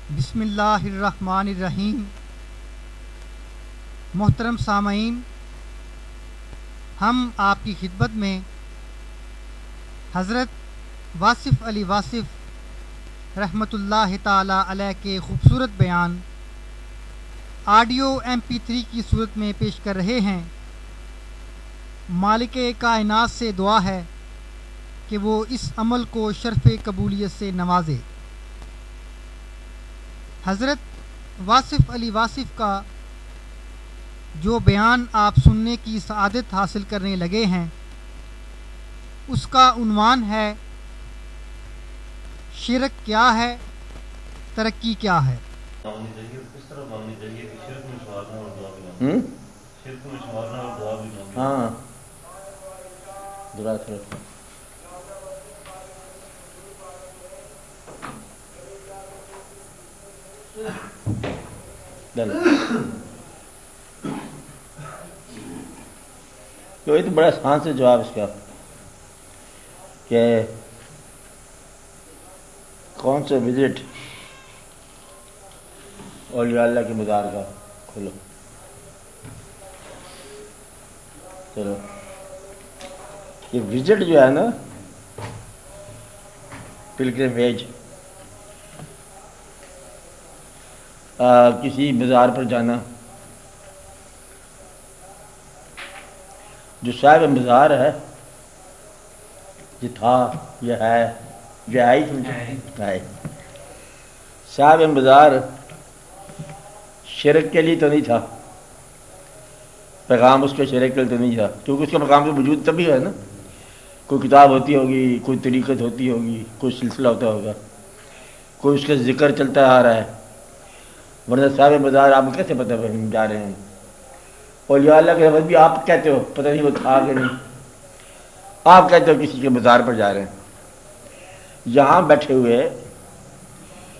بسم اللہ الرحمن الرحیم۔ محترم سامعین، ہم آپ کی خدمت میں حضرت واصف علی واصف رحمۃ اللہ تعالی علیہ کے خوبصورت بیان آڈیو MP3 کی صورت میں پیش کر رہے ہیں۔ مالک کائنات سے دعا ہے کہ وہ اس عمل کو شرف قبولیت سے نوازے۔ حضرت واصف علی واصف کا جو بیان آپ سننے کی سعادت حاصل کرنے لگے ہیں، اس کا عنوان ہے شرک کیا ہے، ترقی کیا ہے۔ ہاں یہ تو بڑا آسان سے جواب اس کا کہ کون سے وزٹ اولیاء اللہ کے مزار کا کھولو۔ چلو یہ وزٹ جو ہے نا، پلگرمیج، کسی مزار پر جانا، جو صاحب مزار ہے، یہ تھا، یہ ہے، یہ آئی صاحب مزار شرک کے لیے تو نہیں تھا، پیغام اس کے شرک کے لیے تو نہیں تھا، کیونکہ اس کا مقام تو وجود تبھی ہے نا، کوئی کتاب ہوتی ہوگی، کوئی طریقت ہوتی ہوگی، کوئی سلسلہ ہوتا ہوگا، کوئی اس کا ذکر چلتا آ رہا ہے، ورنہ صاحب مزار آپ کو کیسے پتہ ہم جا رہے ہیں؟ اولیاء اللہ کے لفظ بھی آپ کہتے ہو، پتہ نہیں وہ تھا کہ نہیں، آپ کہتے ہو کسی کے مزار پر جا رہے ہیں۔ یہاں بیٹھے ہوئے،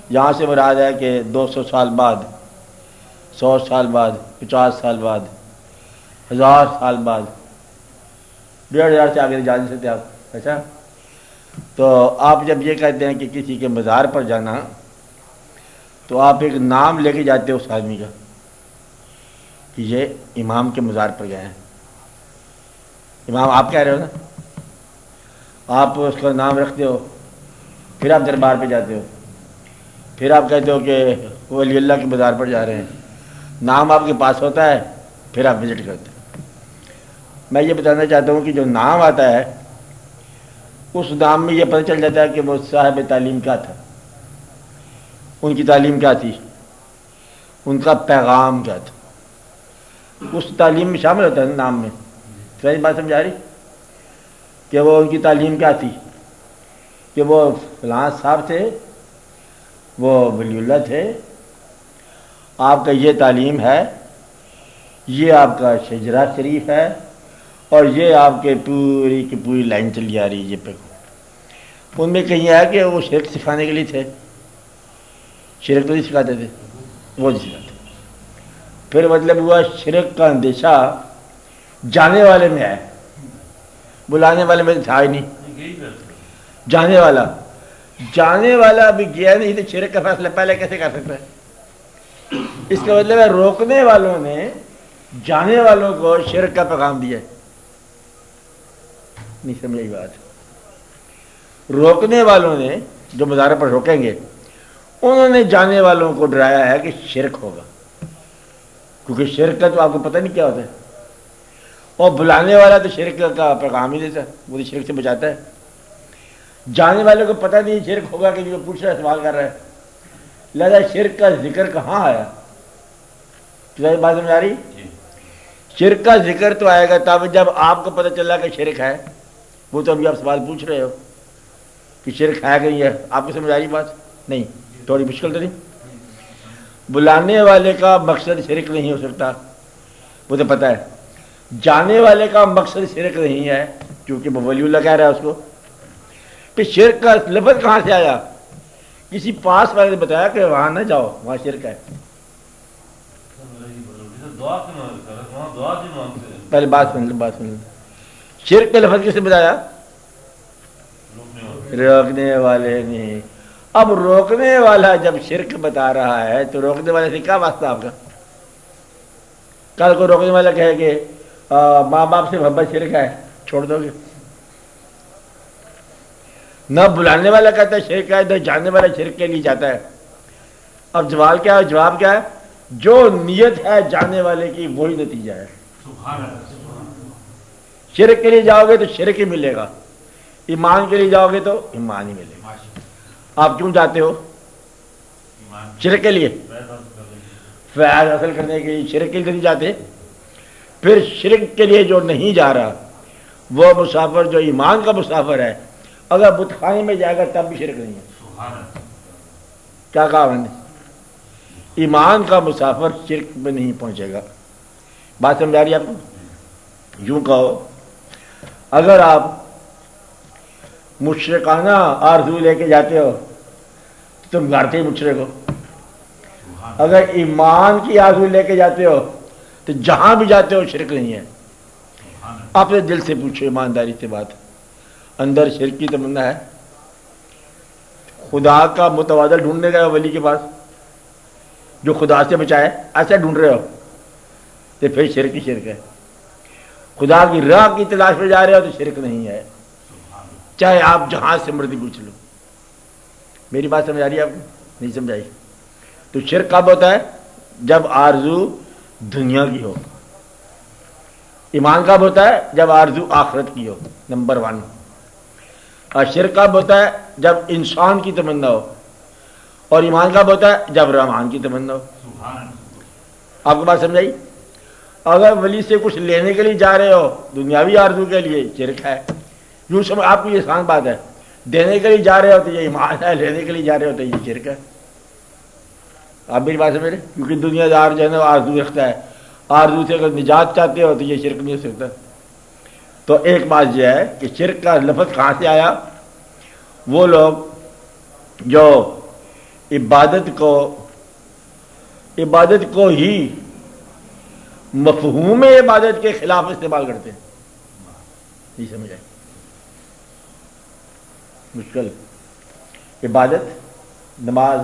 یہاں سے مراد ہے کہ 200 سال بعد، 100 سال بعد، 50 سال بعد، 1000 سال بعد، 1500 سے آگے جا نہیں سکتے آپ، ایسا؟ تو آپ جب یہ کہتے ہیں کہ کسی کے مزار پر جانا، تو آپ ایک نام لے کے جاتے ہو اس آدمی کا کہ یہ امام کے مزار پر گئے ہیں۔ امام آپ کہہ رہے ہو نا، آپ اس کا نام رکھتے ہو، پھر آپ دربار پہ جاتے ہو، پھر آپ کہتے ہو کہ وہ ولی اللہ کے مزار پر جا رہے ہیں، نام آپ کے پاس ہوتا ہے، پھر آپ وزٹ کرتے ہو۔ میں یہ بتانا چاہتا ہوں کہ جو نام آتا ہے، اس نام میں یہ پتہ چل جاتا ہے کہ وہ صاحب تعلیم کیا تھا، ان کی تعلیم کیا تھی، ان کا پیغام کیا تھا، اس تعلیم میں شامل ہوتا ہے نام میں۔ صحیح بات سمجھا رہی کہ وہ ان کی تعلیم کیا تھی، کہ وہ فلاں صاحب تھے، وہ ولی اللہ تھے، آپ کا یہ تعلیم ہے، یہ آپ کا شجرہ شریف ہے، اور یہ آپ کے پوری کی پوری لائن چلی آ رہی ہے۔ یہ پہ ان میں کہیں ہے کہ وہ شرک سکھانے کے لیے تھے، شرک تو نہیں سکھاتے تھے، وہ نہیں سکھاتے۔ پھر مطلب ہوا شرک کا اندیشہ جانے والے میں ہے، بلانے والے میں تھا ہی نہیں۔ جانے والا بھی گیا نہیں تو شرک کا فیصلہ پہلے کیسے کر سکتا ہے؟ اس کا مطلب ہے روکنے والوں نے جانے والوں کو شرک کا پیغام دیا ہے۔ نہیں سمجھائی بات؟ روکنے والوں نے جو مزار پر روکیں گے، انہوں نے جانے والوں کو ڈرایا ہے کہ شرک ہوگا، کیونکہ شرک کا تو آپ کو پتہ نہیں کیا ہوتا ہے، اور بلانے والا تو شرک کا پیغام ہی دیتا ہے، وہ تو شرک سے بچاتا ہے۔ جانے والے کو پتہ نہیں شرک ہوگا کہ جو پوچھ رہا ہے، سوال کر رہا ہے، لہذا شرک کا ذکر کہاں آیا؟ تمہاری بات سمجھ آ رہی؟ شرک کا ذکر تو آئے گا تب جب آپ کو پتہ چلا کہ شرک ہے۔ وہ تو ابھی آپ سوال پوچھ رہے ہو کہ شرک ہے کہ نہیں ہے، آپ کو سمجھ آ رہی بات؟ نہیں، تھوڑی مشکل تو نہیں؟ بلانے والے کا مقصد شرک نہیں ہو سکتا، وہ تو پتہ ہے۔ جانے والے کا مقصد شرک نہیں ہے، کیونکہ وہ ولی اللہ کہہ رہا ہے اس کو۔ پھر شرک کا لفظ کہاں سے آیا؟ کسی پاس والے نے بتایا کہ وہاں نہ جاؤ، وہاں شرک ہے۔ پہلے بات سن لو، شرک کا لفظ کس نے بتایا؟ روکنے والے نے۔ اب روکنے والا جب شرک بتا رہا ہے تو روکنے والے سے کیا واسطہ آپ کا؟ کل کو روکنے والا کہے کہ ماں باپ سے محبت شرک ہے، چھوڑ دو گے؟ نہ بلانے والا کہتا ہے شرک ہے، نہ جاننے والا شرک کے لیے جاتا ہے۔ اب جواب کیا ہے؟ جواب کیا ہے؟ جو نیت ہے جاننے والے کی وہی نتیجہ ہے۔ شرک کے لیے جاؤ گے تو شرک ہی ملے گا، ایمان کے لیے جاؤ گے تو ایمان ہی ملے گا۔ آپ کیوں جاتے ہو؟ شرک کے لیے، فیض حاصل کرنے کے لیے شرک کے لیے نہیں جاتے۔ پھر شرک کے لیے جو نہیں جا رہا وہ مسافر جو ایمان کا مسافر ہے، اگر بت خانے میں جائے گا تب بھی شرک نہیں ہے۔ کیا کہا میں نے؟ ایمان کا مسافر شرک میں نہیں پہنچے گا۔ بات سمجھ آ رہی ہے آپ کو؟ یوں کہو، اگر آپ مشرکانہ آرزو لے کے جاتے ہو تو تم گارتے ہی مشرک ہو۔ اگر ایمان کی آرزو لے کے جاتے ہو تو جہاں بھی جاتے ہو شرک نہیں ہے۔ اپنے دل سے پوچھو ایمانداری سے بات، اندر شرک کی تمنا ہے؟ خدا کا متبادل ڈھونڈنے گئے ولی کے پاس جو خدا سے بچائے، ایسا ڈھونڈ رہے ہو تو پھر شرک ہی شرک ہے۔ خدا کی راہ کی تلاش میں جا رہے ہو تو شرک نہیں ہے، چاہے آپ جہاں سے مرضی پوچھ لو۔ میری بات سمجھ آ رہی ہے آپ کو؟ نہیں سمجھائی؟ تو شرک کب ہوتا ہے؟ جب آرزو دنیا کی ہو۔ ایمان کب ہوتا ہے؟ جب آرزو آخرت کی ہو، نمبر 1۔ اور شرک کب ہوتا ہے؟ جب انسان کی تمنا ہو۔ اور ایمان کب ہوتا ہے؟ جب رحمان کی تمنا ہو۔ آپ کو بات سمجھائی؟ اگر ولی سے کچھ لینے کے لیے جا رہے ہو دنیاوی آرزو کے لیے، شرک ہے۔ یوں سمجھ، آپ کو یہ آسان بات ہے، دینے کے لیے جا رہے ہو تو یہ ایمان ہے، لینے کے لیے جا رہے ہو تو یہ شرک ہے۔ آپ میری بات سمجھ رہے؟ کیونکہ دنیا دار جو ہے نا آرزو رکھتا ہے، آرزو سے اگر نجات چاہتے ہو تو یہ شرک نہیں ہو سکتا۔ تو ایک بات یہ ہے کہ شرک کا لفظ کہاں سے آیا؟ وہ لوگ جو عبادت کو ہی مفہوم عبادت کے خلاف استعمال کرتے ہیں۔ نہیں سمجھ آئے؟ مشکل عبادت، نماز،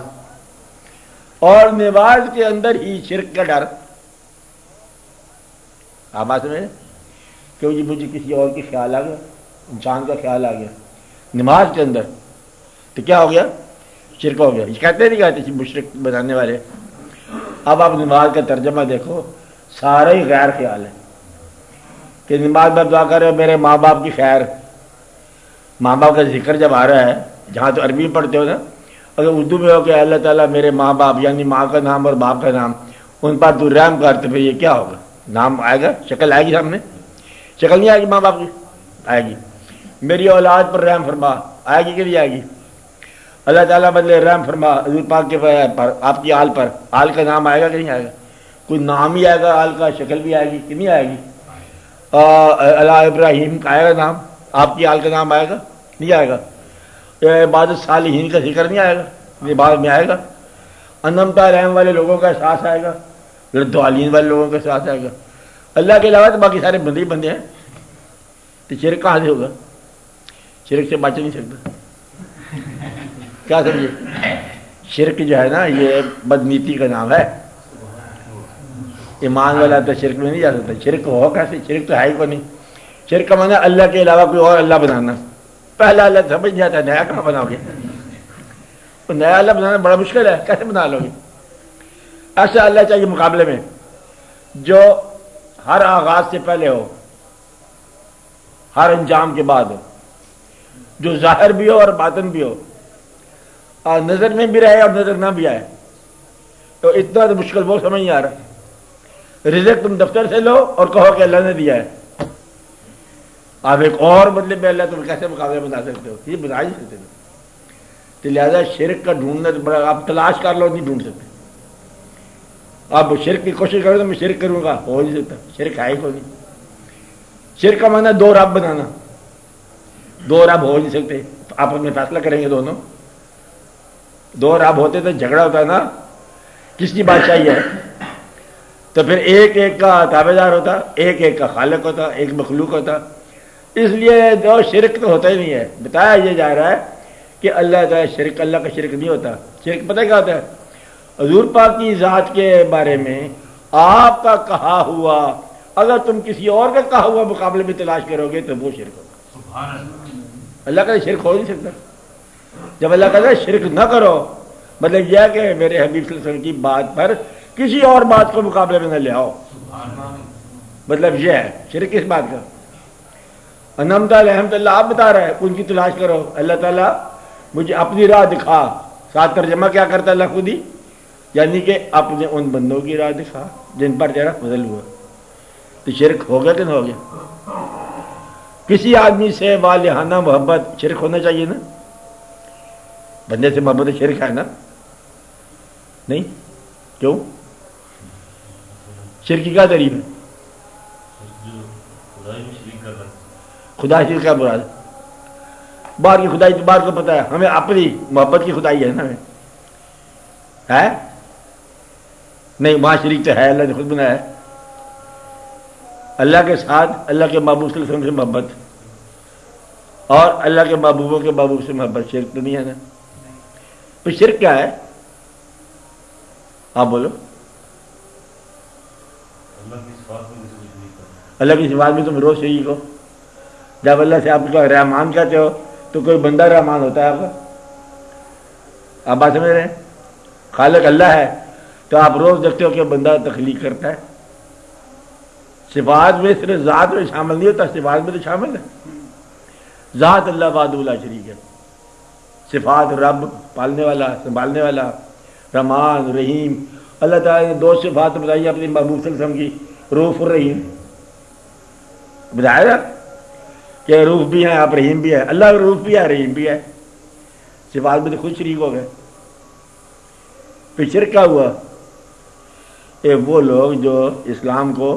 اور نماز کے اندر ہی شرک کا ڈر۔ آپ بات سمجھیں؟ کہ جی مجھے کسی اور کی خیال آ گیا، انسان کا خیال آ گیا نماز کے اندر، تو کیا ہو گیا؟ شرک ہو گیا۔ یہ کہتے نہیں کہتے مشرک بنانے والے۔ اب آپ نماز کا ترجمہ دیکھو، سارا ہی غیر خیال ہے کہ نماز میں دعا کر رہے ہو میرے ماں باپ کی خیر۔ ماں باپ کا ذکر جب آ رہا ہے، جہاں تو عربی میں پڑھتے ہو نا، اگر اردو میں ہو کہ اللہ تعالیٰ میرے ماں باپ، یعنی ماں کا نام اور باپ کا نام، ان پر تو رحم کر، تو پھر یہ کیا ہوگا؟ نام آئے گا، شکل آئے گی سامنے؟ شکل نہیں آئے گی ماں باپ کی؟ آئے گی۔ میری اولاد پر رحم فرما، آئے گی کہ نہیں آئے گی؟ اللہ تعالیٰ بدلے رحم فرما حضور پاک کے پر، آپ کی آل پر، آل کا نام آئے گا کہ نہیں آئے گا؟ کوئی نام ہی آئے گا آل کا، شکل بھی آئے گی کہ نہیں آئے گی؟ اللہ ابراہیم کا آئے گا نام، آپ کی آل کا نام آئے گا نہیں آئے گا؟ عبادت صالحین کا ذکر نہیں آئے گا؟ عبادت میں آئے گا۔ انمتا رحم والے لوگوں کا احساس آئے گا، ردوالین والے لوگوں کا احساس آئے گا۔ اللہ کے علاوہ تو باقی سارے بندے ہی بندے ہیں، تو شرک کہاں سے ہوگا؟ شرک سے بچ نہیں سکتا۔ کیا سمجھے؟ شرک جو ہے نا یہ بدنیتی کا نام ہے۔ ایمان والا تو شرک میں نہیں جا سکتا۔ شرک ہو کیسے؟ شرک تو ہے ہی کو نہیں۔ شرک کا معنی اللہ کے علاوہ کوئی اور اللہ بنانا۔ پہلا اللہ سمجھ نہیں آتا، نیا کہاں بناؤ گے؟ نیا اللہ بنانا بڑا مشکل ہے، کیسے بنا لو گے؟ ایسا اللہ چاہیے مقابلے میں جو ہر آغاز سے پہلے ہو، ہر انجام کے بعد ہو، جو ظاہر بھی ہو اور باطن بھی ہو، اور نظر میں بھی رہے اور نظر نہ بھی آئے۔ تو اتنا تو مشکل وہ سمجھ نہیں آ رہا۔ رزق تم دفتر سے لو اور کہو کہ اللہ نے دیا ہے، آپ ایک اور بدلے میں اللہ تم کیسے مقابلہ بنا سکتے ہو؟ یہ بنا ہی سکتے ہو۔ تو لہٰذا شرک کا ڈھونڈنا تو بڑا، آپ تلاش کر لو، نہیں ڈھونڈ سکتے۔ آپ شرک کی کوشش کرو تو میں شرک کروں گا، ہو نہیں سکتا، شرک ہے ہی کوئی نہیں۔ شرک کا معنی دو رب بنانا، دو رب ہو نہیں سکتے۔ آپ میں فیصلہ کریں گے دونوں، دو رب ہوتے تو جھگڑا ہوتا ہے نا، کس کی بادشاہی ہے؟ تو پھر ایک ایک کا تابع دار ہوتا، ایک ایک کا خالق ہوتا، ایک مخلوق ہوتا۔ اس لیے دو شرک تو ہوتا ہی نہیں ہے۔ بتایا یہ جا رہا ہے کہ اللہ تعالیٰ شرک، اللہ کا شرک نہیں ہوتا. شرک پتہ کیا ہوتا ہے؟ حضور پاک کی ذات کے بارے میں آپ کا کہا ہوا اگر تم کسی اور کا کہا ہوا مقابلے میں تلاش کرو گے تو وہ شرک ہوگا. اللہ کا شرک ہو نہیں سکتا. جب اللہ کہتا ہے شرک نہ کرو، مطلب یہ ہے کہ میرے حبیب صلی اللہ علیہ وسلم کی بات پر کسی اور بات کو مقابلے میں نہ لے آؤ. مطلب یہ ہے شرک کس بات کا. انعمت الحمد اللہ آپ بتا رہے ہیں ان کی تلاش کرو. اللہ تعالیٰ مجھے اپنی راہ دکھا. ساتھ ترجمہ کیا کرتا ہے اللہ خود ہی، یعنی کہ اپنے ان بندوں کی راہ دکھا جن پر تیرا فضل ہوا. تو شرک ہو گیا کہ نہ ہو گیا؟ کسی آدمی سے والہانہ محبت شرک ہونا چاہیے نا. بندے سے محبت شرک ہے نا؟ نہیں. کیوں؟ شرک کی کیا تعریف ہے؟ خدا شرک کا مراد باہر کی خدائی تو باہر کو پتہ ہے، ہمیں اپنی محبت کی خدائی ہے نا. ہمیں ہے نہیں، وہاں شریک تو ہے، اللہ نے خود بنایا ہے. اللہ کے ساتھ اللہ کے محبوب صلی اللہ علیہ وسلم سے محبت اور اللہ کے محبوبوں کے محبوب سے محبت شرک تو نہیں ہے نا. تو شرک کیا ہے آپ بولو؟ اللہ کی صفات میں تم روز شریک ہو. جب اللہ سے آپ کو رحمان کہتے ہو تو کوئی بندہ رحمان ہوتا ہے آپ کا؟ آپ بات سمجھ رہے ہیں؟ خالق اللہ ہے تو آپ روز دیکھتے ہو کہ بندہ تخلیق کرتا ہے. صفات میں صرف ذات میں شامل نہیں ہوتا، صفات میں تو شامل ہے. ذات اللہ وحدہ لا شریک ہے. صفات رب پالنے والا، سنبھالنے والا، رحمان رحیم. اللہ تعالیٰ نے دو صفات بتائی اپنے محبوب صلی اللہ علیہ وسلم کی، رؤوف الرحیم. بتایا نا کہ روف بھی ہیں آپ، رحیم بھی ہے. اللہ روف بھی ہے، رحیم بھی ہے. صفات میں تو خود شریک ہو گئے. پھر شرک کیا ہوا؟ وہ لوگ جو اسلام کو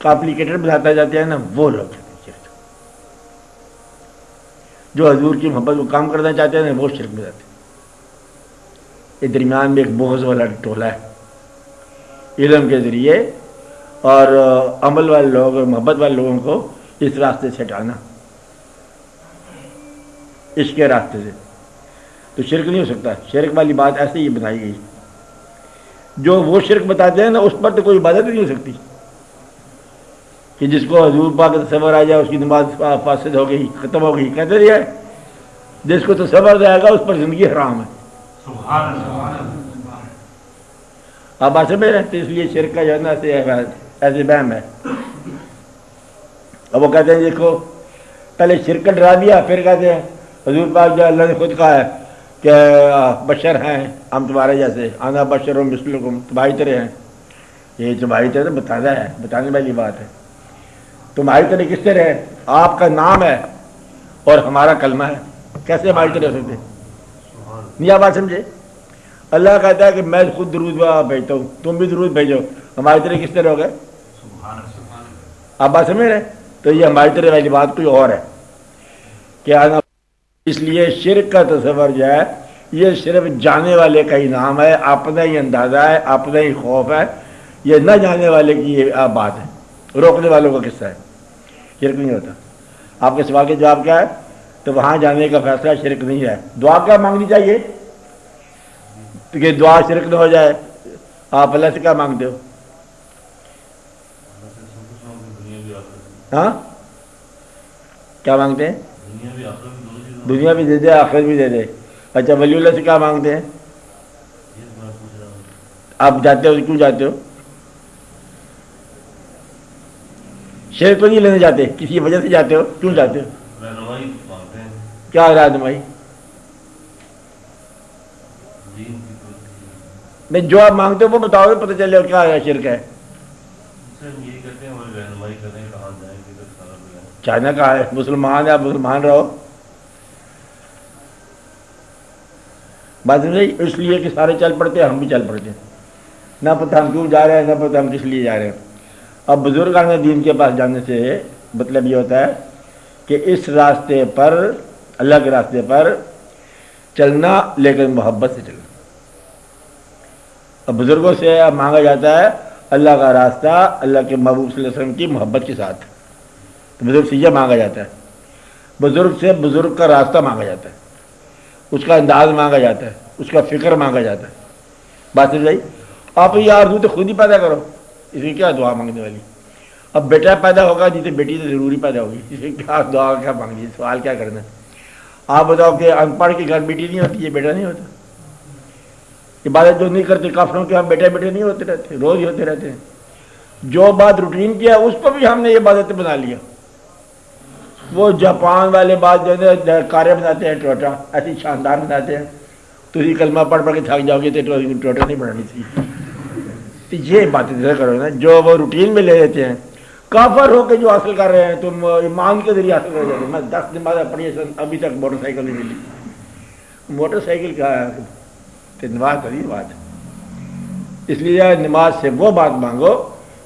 کمپلیکیٹڈ بناتا جاتے ہیں نا، وہ لوگ شرک. جو حضور کی محبت کو کام کرنا چاہتے ہیں نا، وہ شرک میں جاتے ہیں. یہ درمیان میں ایک بغض والا ٹولہ ہے. علم کے ذریعے اور عمل والے لوگ، محبت والے لوگوں کو اس راستے سے ہٹانا، عشق کے راستے سے. تو شرک نہیں ہو سکتا. شرک والی بات ایسے ہی بنائی گئی. جو وہ شرک بتاتے ہیں نا اس پر تو کوئی عبادت نہیں ہو سکتی. کہ جس کو حضور پاک کا تصور آ جائے اس کی نماز فاسد ہو گئی، ختم ہو گئی. کہتے رہے جس کو تصور آئے گا اس پر زندگی حرام ہے. سبحان اللہ. آپ ایسے میں رہتے، اس لیے شرک کا جو ہے نا ایسے بہم ہے. اب وہ کہتے ہیں دیکھو پہلے شرک کا ڈرا دیا، پھر کہتے ہیں حضور پاک جو اللہ نے خود کہا ہے کہ بشر ہیں ہم تمہارے جیسے، انا بشر مثلکم، تمہاری طرح ہیں. یہ تمہاری طرح بتانا ہے، بتانے والی بات ہے. تمہاری طرح کس طرح ہے؟ آپ کا نام ہے اور ہمارا کلمہ ہے. کیسے ہماری طرح ہو سکتے؟ نہیں آپ بات سمجھے؟ اللہ کہتا ہے کہ میں خود درود بھیجتا ہوں، تم بھی درود بھیجو. ہماری طرح کس طرح ہو گئے؟ آپ بات سمجھ رہے ہیں؟ تو یہ ہماری طرح والی بات کوئی اور ہے کیا نا. اس لیے شرک کا تصور جو ہے یہ صرف جانے والے کا ہی نام ہے، اپنا ہی اندازہ ہے، اپنا ہی خوف ہے. یہ نہ جانے والے کی یہ بات ہے، روکنے والوں کا قصہ ہے. شرک نہیں ہوتا. آپ کے سوال کا جواب کیا ہے؟ تو وہاں جانے کا فیصلہ شرک نہیں ہے. دعا کیا مانگنی چاہیے کہ دعا شرک نہ ہو جائے؟ آپ اللہ سے کیا مانگتے ہو؟ ہاں کیا مانگتے ہیں؟ دنیا بھی دے دے، آخرت بھی دے دے. اچھا ولی اللہ سے کیا مانگتے ہیں؟ آپ جاتے ہو کیوں جاتے ہو؟ شرک تو نہیں لینے جاتے، کسی وجہ سے جاتے ہو. کیوں جاتے ہو؟ کیا رہنمائی؟ نہیں جو آپ مانگتے ہو وہ بتاؤ، پتہ چلے کیا شرک ہے. چاہنا کہا ہے مسلمان ہے، آپ مسلمان رہو. بات نہیں، اس لیے کہ سارے چل پڑتے ہیں، ہم بھی چل پڑتے ہیں. نہ پتہ ہم کیوں جا رہے ہیں، نہ پتہ ہم کس لیے جا رہے ہیں. اب بزرگان دین کے پاس جانے سے مطلب یہ ہوتا ہے کہ اس راستے پر، اللہ کے راستے پر چلنا، لیکن محبت سے چلنا. اب بزرگوں سے مانگا جاتا ہے اللہ کا راستہ اللہ کے محبوب صلی اللہ علیہ وسلم کی محبت کے ساتھ. تو بزرگ سے یہ مانگا جاتا ہے، بزرگ سے بزرگ کا راستہ مانگا جاتا ہے. اس کا انداز مانگا جاتا ہے، اس کا فکر مانگا جاتا ہے. بات سمجھ آئی؟ آپ یہ آرزو تو خود ہی پیدا کرو، اس میں کیا دعا مانگنے والی. اب بیٹا پیدا ہوگا جسے بیٹی تو ضروری پیدا ہوگی، اس میں کیا دعا کیا مانگنی، سوال کیا کرنا ہے. آپ بتاؤ کہ ان پڑھ کے گھر بیٹی نہیں ہوتی، یہ بیٹا نہیں ہوتا. عبادت جو نہیں کرتے کافروں کے ہم بیٹے نہیں ہوتے رہتے، روز ہی ہوتے رہتے ہیں. جو بات روٹین کی ہے اس کو بھی ہم نے یہ عبادت بنا لیا. وہ جاپان والے بات جو ہے کارے بناتے ہیں ٹوٹا ایسی شاندار بناتے ہیں، تو یہ کلمہ پڑھ کے تھک جاؤ گے تو ٹوٹا نہیں بنانی چاہیے. تو یہ باتیں کرو نا جو وہ روٹین میں لے لیتے ہیں. کافر ہو کے جو حاصل کر رہے ہیں تم ایمان کے ذریعے حاصل کر جاتے ہیں. میں 10 نماز پڑھی ابھی تک موٹر سائیکل نہیں ملی. موٹر سائیکل کیا ہے کہ نماز پڑھی بات ہے. اس لیے نماز سے وہ بات مانگو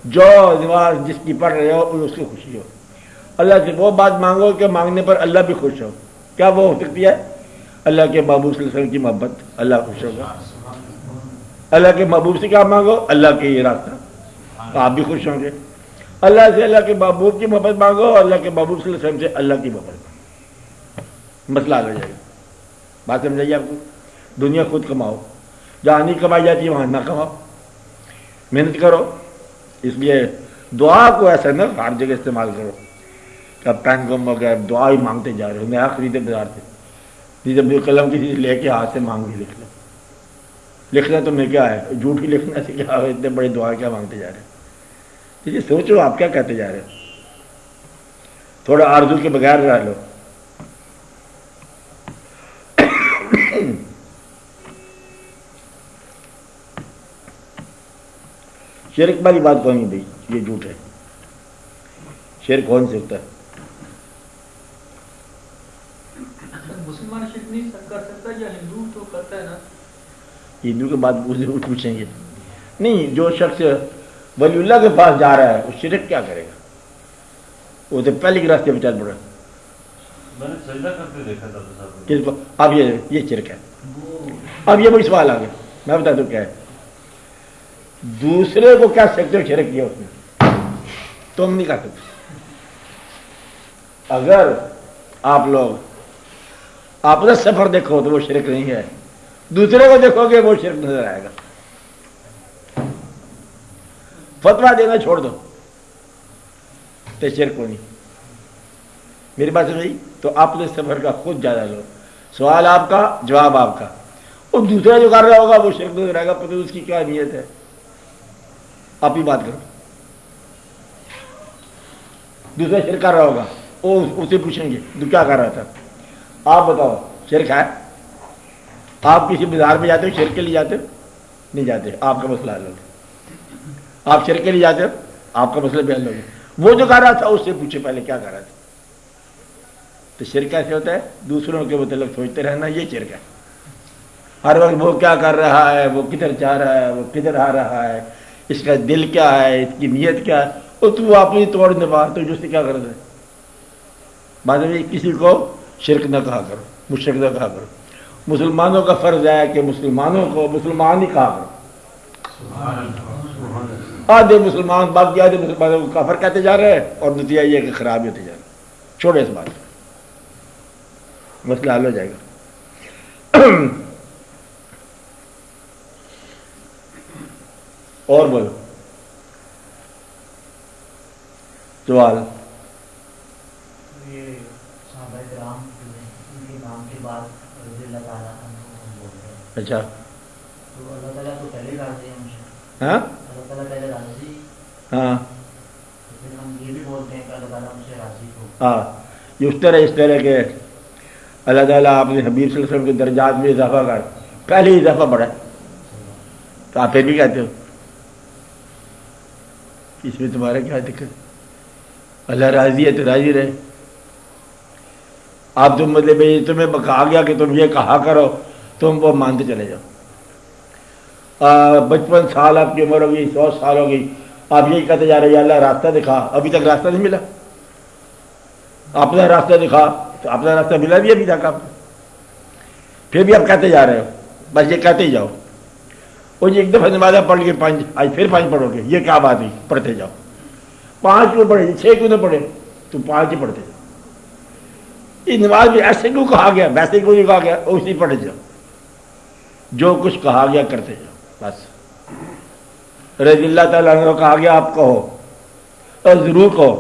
جو نماز جس کی پڑھ رہے ہو اس کی خوشی ہو. اللہ سے وہ بات مانگو کہ مانگنے پر اللہ بھی خوش ہو. کیا وہ ہو سکتی ہے؟ اللہ کے محبوب صلی اللہ علیہ وسلم کی محبت، اللہ خوش ہوگا. اللہ کے محبوب سے کیا مانگو؟ اللہ کے یہ راستہ، آپ بھی خوش ہوں گے. اللہ سے اللہ کے محبوب کی محبت مانگو، اللہ کے محبوب صلی اللہ علیہ وسلم سے اللہ کی محبت مانگو. مسئلہ حل ہو جائے گا. بات سمجھائیے آپ کو. دنیا خود کماؤ، جہاں نہیں کمائی جاتی وہاں نہ کماؤ، محنت کرو. اس لیے دعا کو ایسا نہ ہر جگہ استعمال کرو کہ اب پین گم ہو گیا دعا ہی مانگتے جا رہے ہو. نیا خریدے بازار سے، جب قلم کسی سے لے کے ہاتھ سے مانگ بھی لکھ لو. لکھنا تمہیں کیا ہے؟ جھوٹ ہی لکھنا سے کیا ہے؟ اتنے بڑے دعا کیا مانگتے جا رہے ہیں. یہ سوچو آپ کیا کہتے جا رہے ہو. تھوڑا آرزو کے بغیر رہ لو. شرک والی بات کون نہیں بھائی، یہ جھوٹ ہے. شرک کون سے ہوتا ہے؟ مسلمان شرک نہیں کر سکتا یا ہندو تو کرتا ہے نا؟ ہندو کے بعد پوچھیں گے. نہیں، جو شخص ولی اللہ کے پاس جا رہا ہے وہ شرک کیا کرے گا؟ وہ تو پہلے کے راستے پہ چل پڑا. میں نے سجدہ کرتے دیکھا تھا صاحب. کس کو؟ اب یہ شرک ہے. اب یہ بڑی سوال آ گیا. میں بتا دوں کیا ہے. دوسرے کو کیا سکتے ہو شرک کیا اس نے، تم نہیں کہہ سکتے. اگر آپ لوگ اپنا سفر دیکھو تو وہ شرک نہیں ہے، دوسرے کو دیکھو گے وہ شرک نظر آئے گا. فتویٰ دینا چھوڑ دو تو شرک کو نہیں. میری بات سمجھ گئی؟ تو اپنے سفر کا خود جائزہ لو. سوال آپ کا، جواب آپ کا. اور دوسرا جو کر رہا ہوگا وہ شرک نظر آئے گا. پتہ اس کی کیا نیت ہے، آپ ہی بات کرو. دوسرا شرک کر رہا ہوگا وہ اسے پوچھیں گے تو کیا کر رہا تھا، آپ بتاؤ شرک ہے. آپ کسی بازار میں جاتے ہو شرک کے لیے جاتے ہو؟ نہیں جاتے. آپ کا مسئلہ حل ہوگا. آپ شرک کے لیے جاتے ہو، آپ کا مسئلہ بھی حل ہوگا. وہ جو کر رہا تھا اس سے پوچھے پہلے کیا کر رہا تھا. تو شرک کیسے ہوتا ہے؟ دوسروں کے متعلق سوچتے رہنا، یہ شرک ہے. ہر وقت وہ کیا کر رہا ہے، وہ کدھر جا رہا ہے، وہ کدھر آ رہا ہے، اس کا دل کیا ہے، اس کی نیت کیا ہے. اور تو اپنی توڑ نبھا تو جو سے کیا کرتا ہے. بعد میں کسی کو شرک نہ کہا کرو، مشرک نہ کہا کرو. مسلمانوں کا فرض ہے کہ مسلمانوں کو مسلمان ہی کہا کرو. آدھے مسلمان باقی آدھے مسلمانوں کو کافر کہتے جا رہے ہیں اور نتیجہ یہ کہ خراب ہی ہوتے جا رہے ہیں. چھوڑے اس بات، مسئلہ حل ہو جائے گا. اور بولو سوال. یہ صحابہ کرام ان کے نام کے بعد رضی اللہ تعالیٰ عنہ بولتے ہیں. اچھا، تو اللہ تعالیٰ تو پہلے راضی ہیں ان سے. ہاں اللہ تعالیٰ پہلے راضی، ہاں تو پھر ہم یہ بھی بولتے ہیں کہ اللہ تعالیٰ ان سے راضی ہو. ہاں. یہ اس طرح کے اللہ تعالیٰ آپ نے حبیب صلی اللہ علیہ وسلم کے درجات میں اضافہ کر پہلے ہی اضافہ بڑھا تو آپ پھر بھی کہتے ہو. اس میں تمہارا کیا دقت؟ اللہ راضی ہے تو راضی رہے. آپ تم مطلب تمہیں کہا گیا کہ تم یہ کہا کرو، تم وہ مانتے چلے جاؤ. 55 سال آپ کی عمر ہو گئی، 100 سال ہو گئی، آپ یہی کہتے جا رہے ہیں اللہ راستہ دکھا. ابھی تک راستہ نہیں ملا. اپنا راستہ دکھا تو اپنا راستہ ملا بھی ابھی تک آپ کو. پھر بھی آپ کہتے جا رہے ہو، بس یہ کہتے ہی جاؤ. وہ ایک دفعہ نمازہ پڑھ کے 5، آج پھر 5 پڑھو گے، یہ کیا بات ہوئی؟ پڑھتے جاؤ. 5 کیوں پڑھے؟ 6 کیوں نہ پڑھے؟ تو 5 ہی پڑھتے جاؤ. یہ نماز بھی ایسے کیوں کہا گیا، ویسے کیوں نہیں کہا گیا، اسی پڑھ جاؤ، جو کچھ کہا گیا کرتے جاؤ بس۔ رضی اللہ تعالیٰ عنہ کہا گیا آپ کہو اور ضرور کہو،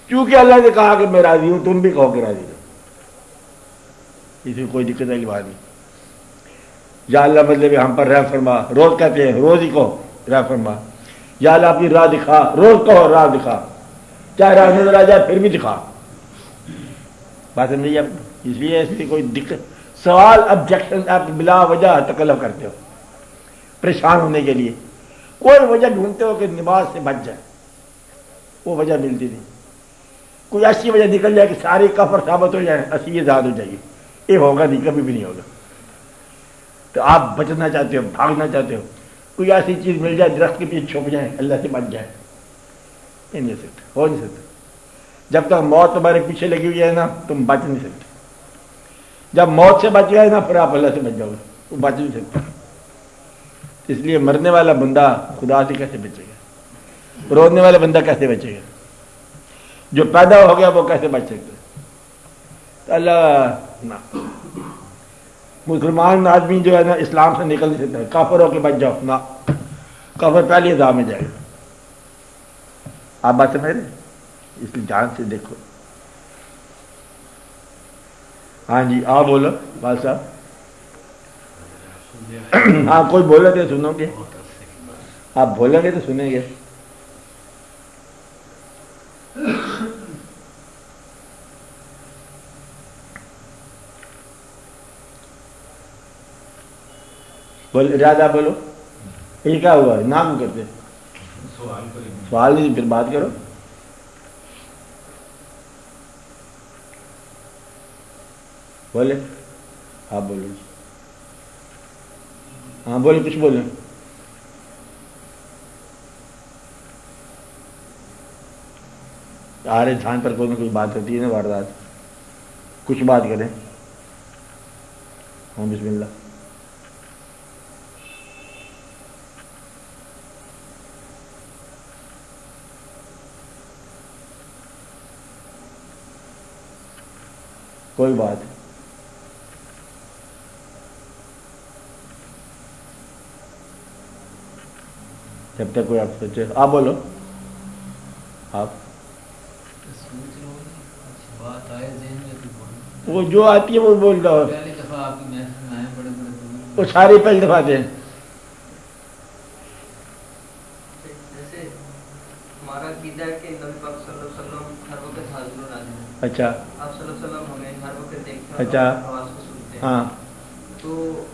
کیونکہ اللہ نے کہا کہ میں راضی ہوں، تم بھی کہو کہ راضی ہو، اس میں کوئی دقت والی بات نہیں۔ یا اللہ مطلب ہم پر رحم فرما، روز کہتے ہیں روز ہی کہو رحم فرما، یا اللہ اپنی راہ دکھا، روز کہو راہ دکھا، چاہے راہ نظر آ جائے پھر بھی دکھا، بات سمجھیے آپ۔ اس لیے اس میں کوئی دقت، سوال آبجیکشن آپ بلا وجہ تکلف کرتے ہو پریشان ہونے کے لیے، کوئی وجہ ڈھونڈتے ہو کہ نماز سے بچ جائے، وہ وجہ ملتی نہیں، کوئی ایسی وجہ نکل جائے کہ ساری کفر ثابت ہو جائے، اسی ذات ہو جائے گی، یہ ہوگا نہیں، کبھی بھی نہیں ہوگا۔ تو آپ بچنا چاہتے ہو، بھاگنا چاہتے ہو، کوئی ایسی چیز مل جائے درخت کے پیچھے چھپ جائیں، اللہ سے بچ جائے، یہ نہیں سکتے، ہو نہیں سکتا۔ جب تک موت تمہارے پیچھے لگی ہوئی ہے نا تم بچ نہیں سکتے، جب موت سے بچ گئے نا پھر آپ اللہ سے بچ جاؤ گے، وہ بچ نہیں سکتے۔ اس لیے مرنے والا بندہ خدا سے کیسے بچے گا، رونے والا بندہ کیسے بچے گا، جو پیدا ہو گیا وہ کیسے بچ سکتا ہے؟ تو اللہ نہ، مسلمان آدمی جو ہے نا اسلام سے نکل نہیں سکتا، کافر ہو کے بچ جاؤ نہ، کافر پہلی عذاب میں جائے گا۔ آپ بات سمجھ رہے ہیں؟ اس لیے جان سے دیکھو۔ ہاں جی آپ بولو بال صاحب۔ ہاں کوئی بولے تو سنو گے، آپ بولیں گے تو سنیں گے۔ بول ارادہ بولو، یہ کیا ہوا نام کرتے سوال نہیں پھر بات کرو۔ بولے آپ بولو، ہاں بولے کچھ بولے۔ ہر انسان پر کوئی نہ کوئی بات ہوتی ہے نا، واردات، کچھ بات کریں۔ ہاں بسم اللہ۔ کوئی بات جب تک کوئی آپ سوچے، آپ بولو آپ، بات آئے ذہن میں تو بولو۔ وہ جو آتی ہے وہ بولتا ہو، پہلی دفعہ آپ کی محفل میں آئے، بڑے بڑے بزرگ، وہ ساری پہلی دفعہ تھے۔ جیسے ہمارا عقیدہ ہے کہ نبی پاک صلی اللہ علیہ وسلم ہر وقت حاضر و نازل ہیں۔ اچھا آپ صلی اللہ علیہ وسلم ہمیں ہر وقت دیکھتے ہیں، اچھا آواز کو سنتے ہیں۔ ہاں، تو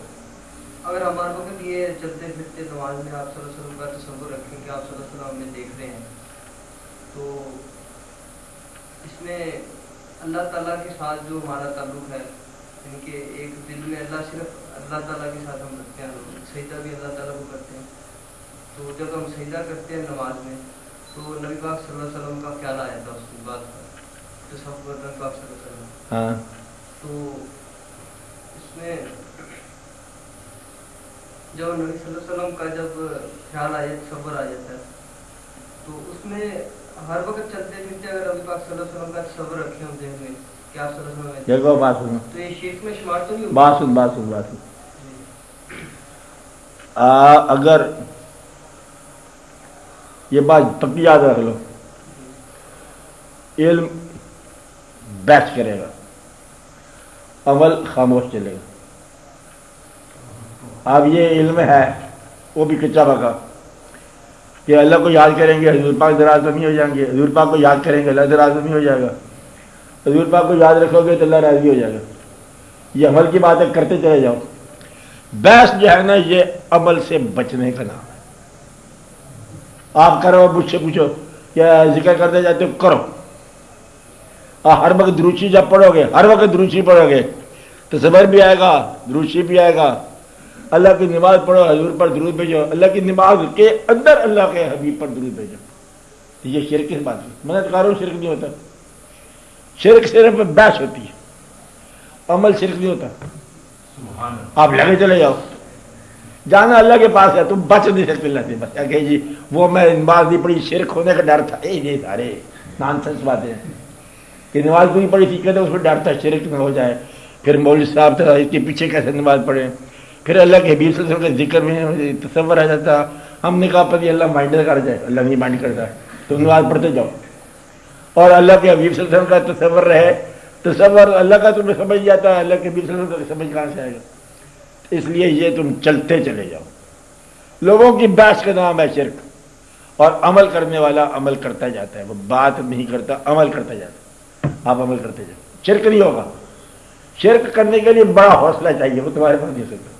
اگر ہمارے وقت یہ چلتے پھرتے نماز میں آپ صلی اللہ علیہ وسلم کا تصور رکھیں کہ آپ صلی اللہ علیہ وسلم ہمیں دیکھ رہے ہیں، تو اس میں اللہ تعالیٰ کے ساتھ جو ہمارا تعلق ہے، یعنی کہ ایک دل میں صرف اللہ تعالیٰ کے ساتھ ہم رکھتے ہیں، سجدہ بھی اللہ تعالیٰ کو کرتے ہیں، تو جب ہم سجدہ کرتے ہیں نماز میں تو نبی پاک صلی اللہ علیہ وسلم کا خیال آیا تھا اس بات پر، تصور نبی پاک صلی اللہ علیہ وسلم، ہاں، تو اس میں جب نبی صلی اللہ علیہ وسلم کا جب خیال آ جائے، تصور آ جاتا ہے، تو اس میں ہر وقت چلتے پھرتے اگر نبی پاک صلی اللہ علیہ وسلم کا تصور رکھے ہم ذہن میں کہ آپ صلی اللہ علیہ وسلم دیکھو بات سنو، تو یہ شرک میں شمار تو نہیں ہوگا؟ بات سن بات سن بات سن۔ اگر یہ بات پکی یاد رکھ لو، علم بحث کرے گا، عمل خاموش چلے گا۔ اب یہ علم ہے وہ بھی کچا پکا کہ اللہ کو یاد کریں گے حضور پاک دراز میں ہو جائیں گے، حضور پاک کو یاد کریں گے اللہ دراز میں ہو جائے گا، حضور پاک کو یاد رکھو گے تو اللہ راضی ہو جائے گا۔ یہ عمل کی باتیں کرتے چلے جاؤ۔ بحث جو ہے نا یہ عمل سے بچنے کا نام ہے۔ آپ کرو مجھ سے پوچھو کیا ذکر کرتے جاتے ہو، کرو، ہر وقت دروشی جب پڑھو گے، ہر وقت دروشی پڑھو گے تو صبر بھی آئے گا، دروشی بھی آئے گا۔ اللہ کی نماز پڑھو، حضور پر درود بھیجو، اللہ کی نماز کے اندر اللہ کے حبیب پر درود بھیجو۔ تو یہ شرک کس بات ہے؟ منت کاروں شرک نہیں ہوتا، شرک صرف بحث ہوتی ہے، عمل شرک نہیں ہوتا۔ آپ لگے چلے جاؤ، جانا اللہ کے پاس ہے، تم بچ نہیں سکتے اللہ سے، بس کہ جی وہ میں نماز نہیں پڑھی شرک ہونے کا ڈر تھا، یہ سارے نان سنس باتیں ہیں کہ نماز پوری پڑھی تھی، کہتے اس میں ڈر تھا شرک نہ ہو جائے. پھر مولوی صاحب تھا اس کے پیچھے کیسے نماز پڑھیں. پھر اللہ کے حبیب صلی اللہ علیہ وسلم کے ذکر میں تصور آ جاتا. ہم نے کہا پتہ اللہ مائنڈ کر جائے، اللہ نہیں مائنڈ کرتا ہے، تم نماز پڑھتے جاؤ. اور اللہ کے حبیب صلی اللہ علیہ وسلم کا تصور رہے، تصور اللہ کا تمہیں سمجھ جاتا ہے، اللہ کے حبیب صلی اللہ علیہ وسلم کا سمجھ کہاں سے آئے گا. اس لیے یہ تم چلتے چلے جاؤ. لوگوں کی بحث کا نام ہے شرک، اور عمل کرنے والا عمل کرتا جاتا ہے، وہ بات نہیں کرتا، عمل کرتا جاتا ہے. آپ عمل کرتے جاؤ، شرک نہیں ہوگا. شرک کرنے کے لیے بڑا حوصلہ چاہیے، وہ تمہارے پاس نہیں ہو سکتا.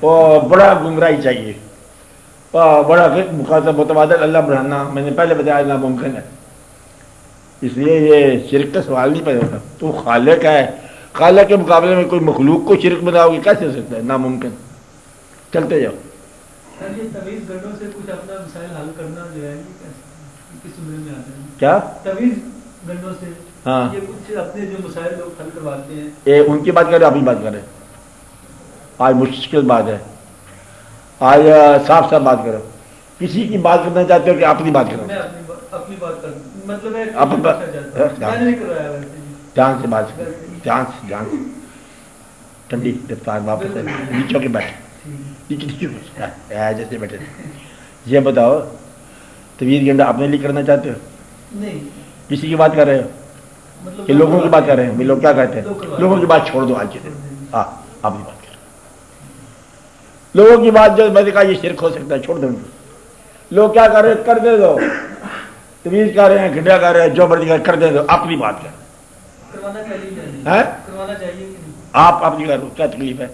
اور بڑا گمراہی چاہیے، بڑا مخاطب متبادل اللہ بڑھانا، میں نے پہلے بتایا ناممکن ہے. اس لیے یہ شرک کا سوال نہیں پیدا ہوتا. تو خالق ہے، خالق کے مقابلے میں کوئی مخلوق کو شرک بناؤ گے، کیسے ہو سکتا ہے؟ ناممکن. چلتے جاؤ. سر یہ تمیز گنڈوں سے کچھ اپنا مسائل حل کرنا جو ہے یہ کس عمر میں آتا ہے؟ کیا تمیز گنڈوں سے ہاں یہ کچھ اپنے جو مسائل لوگ حل کرواتے ہیں. ان کی بات کر رہے، اپنی بات کر رہے. آج مشکل بات ہے، آج صاف صاف بات کرو. کسی کی بات کرنا چاہتے ہو کہ اپنی بات کرو. میں اپنی بات کروں، مطلب ہے آپ میں نے نہیں کروایا ویسے. دھیان سے بات کرو، دھیان سے. ٹھنڈی رفتار واپس نیچوں کے بیٹھے، جیسے بیٹھے. یہ بتاؤ طویل گنڈا اپنے لیے کرنا چاہتے ہو؟ نہیں، کسی کی بات کر رہے ہو مطلب کہ لوگوں کی بات کر رہے ہیں؟ لوگ کیا کہتے ہیں؟ لوگوں کی بات چھوڑ دو آج کے دن. ہاں اپنی بات کرو. لوگوں کی بات جو میں نے کہا یہ شرک ہو سکتا ہے، چھوڑ دو. لوگ کیا کر رہے ہیں کر دے دو. طویل کر رہے ہیں، گھنٹا کر رہے ہیں، جو مرضی کر دے دو. اپنی بات کر کروانا چاہیے کہ نہیں؟ آپ اپنی کرو. کیا تکلیف ہے؟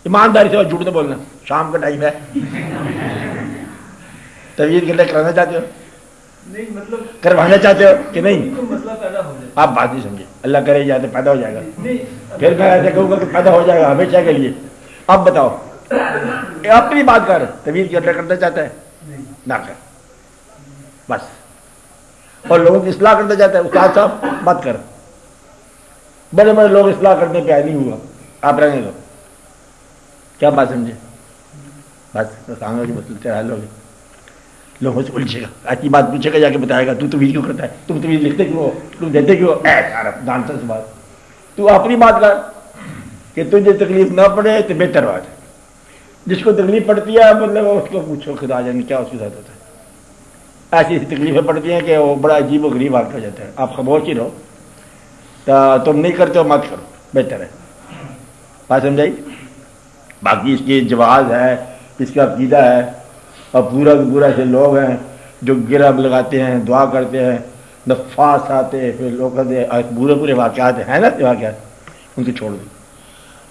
ایمانداری سے جھوٹ نہ بولنا. شام کا ٹائم ہے، طویل گھنٹے کرانا چاہتے ہو؟ نہیں، مطلب کروانا چاہتے ہو کہ نہیں؟ مسئلہ پیدا ہو جائے. آپ بات نہیں سمجھے. اللہ کرے جاتے پیدا ہو جائے گا. نہیں، پھر میں ایسے کہوں گا کہ پیدا ہو جائے گا ہمیشہ کے لیے. اب بتاؤ، اپنی بات کر. طویل گھنٹے کرنا چاہتا ہے نہ کر بس. اور لوگوں کی اصلاح کرنا چاہتا ہے، استاد صاحب بات کر. بڑے بڑے لوگ اصلاح کرنے پہ نہیں ہوا، آپ رہنے دو. کیا بات سمجھے؟ بس آگے کی مسئلے سے حل ہوگی. لوگوں سے الجھے گا، ایسی بات پوچھے گا، جا کے بتائے گا تو طویل کیوں کرتا ہے، تم طویل لکھتے کیوں ہو، تم دیتے کیوں ہو. جانتا سے بات. تو اپنی بات کر کہ تجھے تکلیف نہ پڑے تو بہتر بات ہے. جس کو تکلیف پڑتی ہے مطلب اس کو پوچھو خدا جانے کیا اس کے ساتھ ہوتا ہے. ایسی ایسی تکلیفیں پڑتی ہیں کہ وہ بڑا عجیب و غریب واقع ہو جاتا ہے. آپ خاموش ہی رہو. تم نہیں کرتے ہو مت کرو، بہتر ہے. بات سمجھائی؟ باقی اس کی جواز ہے، اس کا عقیدہ ہے. اور پورا پورا ایسے لوگ ہیں جو گرب لگاتے ہیں، دعا کرتے ہیں، نفاس آتے، پھر لوگ پورے پورے واقعات ہیں نا واقعات، ان کو چھوڑ دو.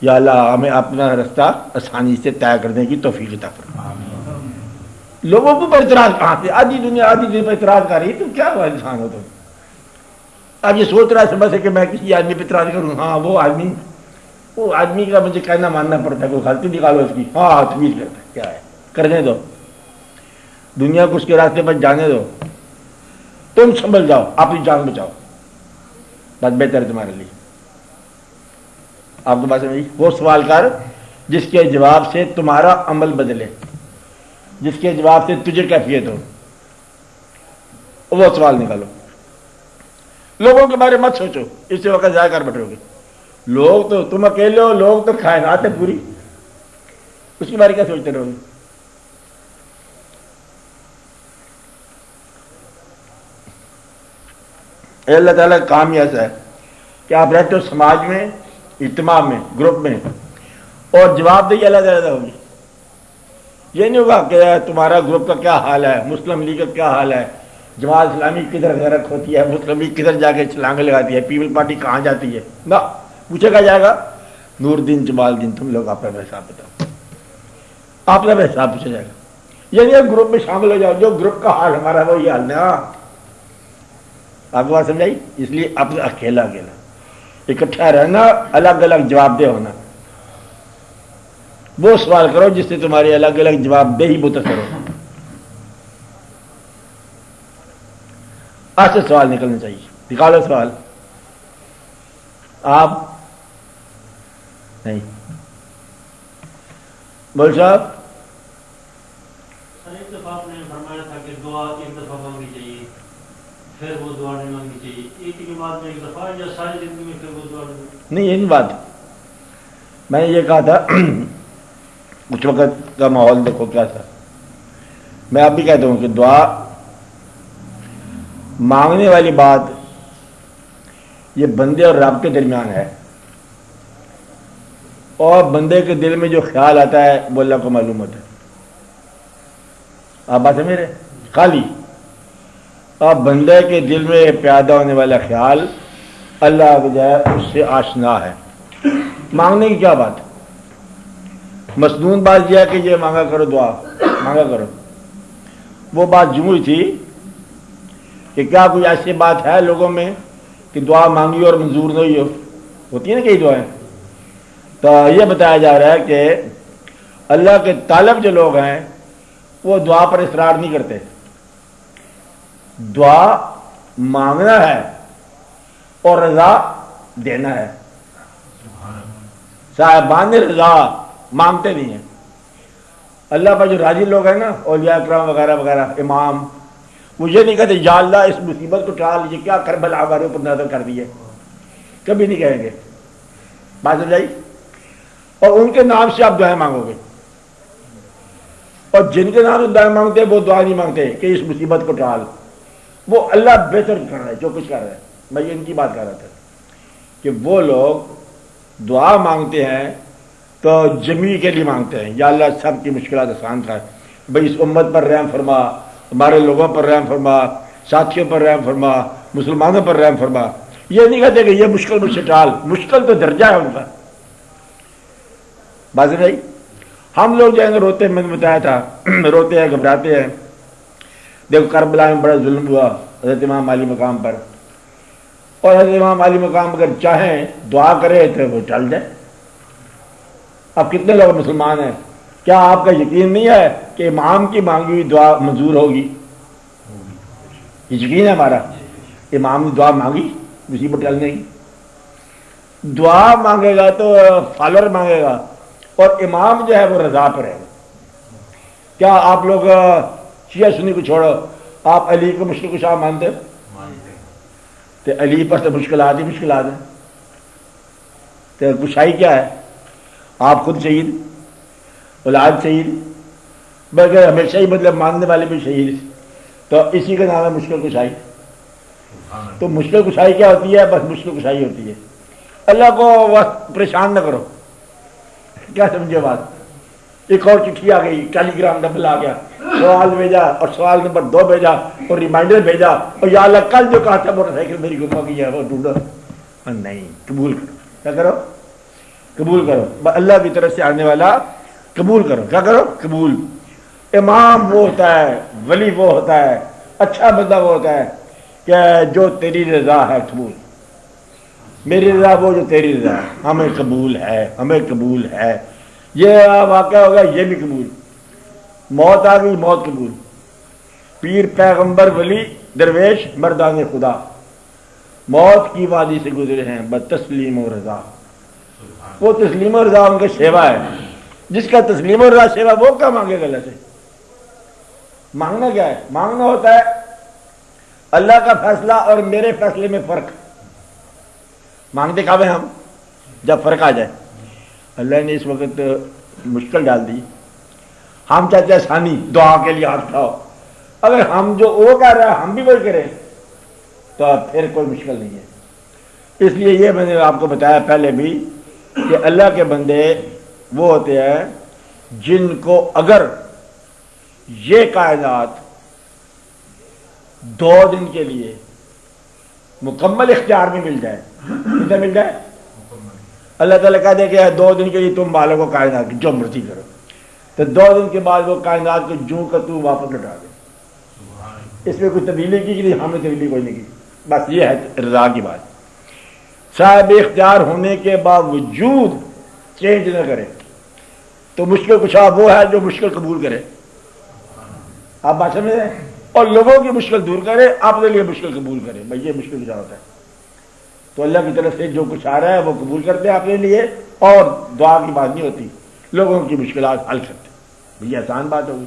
یا اللہ ہمیں اپنا رستہ آسانی سے طے کرنے کی توفیق عطا فرما. لوگوں کو پر اعتراض کہاں سے؟ آدھی دنیا پر اعتراض کر رہی ہے. تم کیا ہوا انسان ہو تم؟ اب یہ سوچ رہا ہے صبح سے کہ میں کسی آدمی پہ اعتراض کروں. ہاں وہ آدمی کا مجھے کہنا ماننا پڑتا ہے. کوئی غلطی نکالو اس کی، ہاں تمیز کرتا ہے، کیا ہے کرنے دو. دنیا کو اس کے راستے پر جانے دو. تم سنبھل جاؤ، اپنی جان بچاؤ، بس بہتر ہے تمہارے لیے. آپ کو بات سمجھی؟ وہ سوال کر جس کے جواب سے تمہارا عمل بدلے، جس کے جواب سے تجھے کیفیت ہو، وہ سوال نکالو. لوگوں کے بارے مت سوچو، اس سے وقت ضائع کر بیٹھو گے. لوگ تو تم اکیلے ہو، لوگ تو کائنات ہے پوری، اس کے بارے کیا سوچتے رہو گے؟ اللہ تعالیٰ کا کام ہی ایسا ہے کہ آپ رہتے ہو سماج میں، اجتماع میں، گروپ میں، اور جواب دہی اللہ تعالیٰ ہوگی. یہ نہیں ہوگا کہ تمہارا گروپ کا کیا حال ہے، مسلم لیگ کا کیا حال ہے، جماعت اسلامی کدھر غرق ہوتی ہے، مسلم لیگ کدھر جا کے چھلانگیں لگاتی ہے، پیپل پارٹی کہاں جاتی ہے. نہ پوچھے گا جائے گا نور الدین جمال الدین تم لوگ آپ کا حساب بتاؤ. آپ کا حساب پوچھا جائے گا. یعنی ایک گروپ میں شامل ہو جاؤ، جو گروپ کا حال ہمارا وہی حال نا. آپ کو بات سمجھائی؟ اس لیے اب اکیلا اکٹھا رہنا، الگ الگ جواب دہ ہونا. وہ سوال کرو جس سے تمہاری الگ الگ جواب دہی متاثر ہو. آج سے سوال نکلنا چاہیے. نکالو سوال. آپ نہیں بول صاحب. اتفاق نے فرمایا تھا کہ دعا ایک دفعہ مانگنی چاہیے. پھر وہ دعا نہیں مانگنی چاہیے؟ ایک ہی بات میں ایک دفعہ یا ساری زندگی میں پھر وہ دعا نہیں، یہ نہیں بات. میں نے یہ کہا تھا اس وقت کا ماحول دیکھو کیا تھا. میں اب بھی کہتا ہوں کہ دعا مانگنے والی بات یہ بندے اور رب کے درمیان ہے، اور بندے کے دل میں جو خیال آتا ہے وہ اللہ کو معلوم ہوتا ہے. آپ بات سمجھ رہے؟ خالی اور بندے کے دل میں پیدا ہونے والا خیال اللہ بجائے اس سے آشنا ہے. مانگنے کی کیا بات؟ مسنون بات یہ ہے کہ یہ مانگا کرو، دعا مانگا کرو. وہ بات یوں ہی تھی کہ کیا کوئی ایسی بات ہے لوگوں میں کہ دعا مانگی اور منظور نہ ہوئی ہو؟ ہوتی ہے نا کئی دعائیں. تو یہ بتایا جا رہا ہے کہ اللہ کے طالب جو لوگ ہیں وہ دعا پر اصرار نہیں کرتے. دعا مانگنا ہے اور رضا دینا ہے. صاحبان رضا مانگتے نہیں ہیں. اللہ پر جو راضی لوگ ہیں نا، اولیاء اکرام وغیرہ وغیرہ، امام، وہ یہ نہیں کہتے یا اللہ اس مصیبت کو ٹال، یہ کیا کربلا ہمارے اوپر نازل کر دیے، کبھی نہیں کہیں گے. بات سمجھائی؟ اور ان کے نام سے آپ دعائیں مانگو گے، اور جن کے نام سے دعائیں مانگتے ہیں وہ دعا نہیں مانگتے کہ اس مصیبت کو ٹال. وہ اللہ بہتر کر رہا ہے جو کچھ کر رہا ہے. میں ان کی بات کر رہا تھا کہ وہ لوگ دعا مانگتے ہیں تو جمیع کے لیے مانگتے ہیں، یا اللہ سب کی مشکلات آسان کر، بھئی اس امت پر رحم فرما، ہمارے لوگوں پر رحم فرما، ساتھیوں پر رحم فرما، مسلمانوں پر رحم فرما. یہ نہیں کہتے کہ یہ مشکل مجھ سے ٹال، مشکل تو درجہ ہے ان کا. بات نہیں. ہم لوگ جو ہے روتے ہیں، میں نے بتایا تھا روتے ہیں، گھبراتے ہیں. دیکھو کربلا میں بڑا ظلم ہوا حضرت امام علی مقام پر، اور حضرت امام علی مقام اگر چاہیں دعا کرے تو وہ ٹل جائے. اب کتنے لوگ مسلمان ہیں؟ کیا آپ کا یقین نہیں ہے کہ امام کی مانگی ہوئی دعا منظور ہوگی؟ یہ یقین ہے ہمارا. امام نے دعا مانگی مصیبت ٹلنے کی. دعا مانگے گا تو فالر مانگے گا، اور امام جو ہے وہ رضا پر ہے. کیا آپ لوگ شیعہ سنی کو چھوڑو، آپ علی کو مشکل کشا مانتے تو علی پر تو مشکلات ہی مشکلات ہیں. تو کشائی کیا ہے؟ آپ خود شہید، اولاد شہید، بلکہ ہمیشہ ہی مطلب ماننے والے بھی شہید، تو اسی کا نام ہے مشکل کشائی. تو مشکل کشائی کیا ہوتی ہے؟ بس مشکل کشائی ہوتی ہے. اللہ کو وقت پریشان نہ کرو. کیا سمجھے بات؟ ایک اور چٹھی آ گئی، ٹیلی گرام ڈبل آ گیا، سوال بھیجا اور سوال نمبر 2 بھیجا اور ریمائنڈر بھیجا، اور یا اللہ کل جو کہا تھا موٹر سائیکل میری گم ہو گئی ہے وہ ڈھونڈو. نہیں، قبول کرو. کیا کرو؟ قبول کرو. اللہ کی طرف سے آنے والا قبول کرو. کیا کرو؟ قبول. امام وہ ہوتا ہے، ولی وہ ہوتا ہے، اچھا بندہ وہ ہوتا ہے کہ جو تیری رضا ہے قبول. میری رضا وہ جو تیری رضا ہے، ہمیں قبول ہے، ہمیں قبول ہے. یہ واقعہ ہوگا، یہ بھی قبول. موت آ گئی، موت قبول. پیر پیغمبر ولی درویش مردان خدا موت کی وادی سے گزرے ہیں بس تسلیم و رضا. وہ تسلیم و رضا ان کا شیوا ہے. جس کا تسلیم و رضا شیوا، وہ کیا مانگے گا اللہ سے؟ مانگنا کیا ہے؟ مانگنا ہوتا ہے اللہ کا فیصلہ اور میرے فیصلے میں فرق. مانگتے کب ہیں ہم؟ جب فرق آ جائے. اللہ نے اس وقت مشکل ڈال دی، ہم چاہتے ہیں آسانی، دعا کے لیے ہاتھ اٹھاؤ. اگر ہم جو وہ کہہ رہا ہے ہم بھی وہی کریں تو پھر کوئی مشکل نہیں ہے. اس لیے یہ میں نے آپ کو بتایا پہلے بھی کہ اللہ کے بندے وہ ہوتے ہیں جن کو اگر یہ کائنات 2 دن کے لیے مکمل اختیار میں مل جائے، کتنا مل جائے؟ اللہ تعالیٰ کہہ دے کہ 2 دن کے لیے تم مالک و کائنات کی جو مرضی کرو، تو 2 دن کے بعد وہ کائنات کو جوں کا تو واپس لٹا دے. اس میں کوئی تبدیلی کی نہیں، ہم نے تبدیلی کوئی نہیں کی. بس یہ ہے رضا کی بات. صاحب اختیار ہونے کے باوجود چینج نہ کرے تو مشکل کشا وہ ہے جو مشکل قبول کرے. آپ بات سمجھ رہے ہیں؟ اور لوگوں کی مشکل دور کرے، اپنے لیے مشکل قبول کرے. بھائی یہ مشکل کشا ہوتا ہے. تو اللہ کی طرف سے جو کچھ آ رہا ہے وہ قبول کرتے ہیں اپنے لیے، اور دعا کی بات نہیں ہوتی، لوگوں کی مشکلات حل کرتے. بھئی آسان بات ہوگی.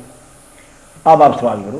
اب آپ سوال کرو.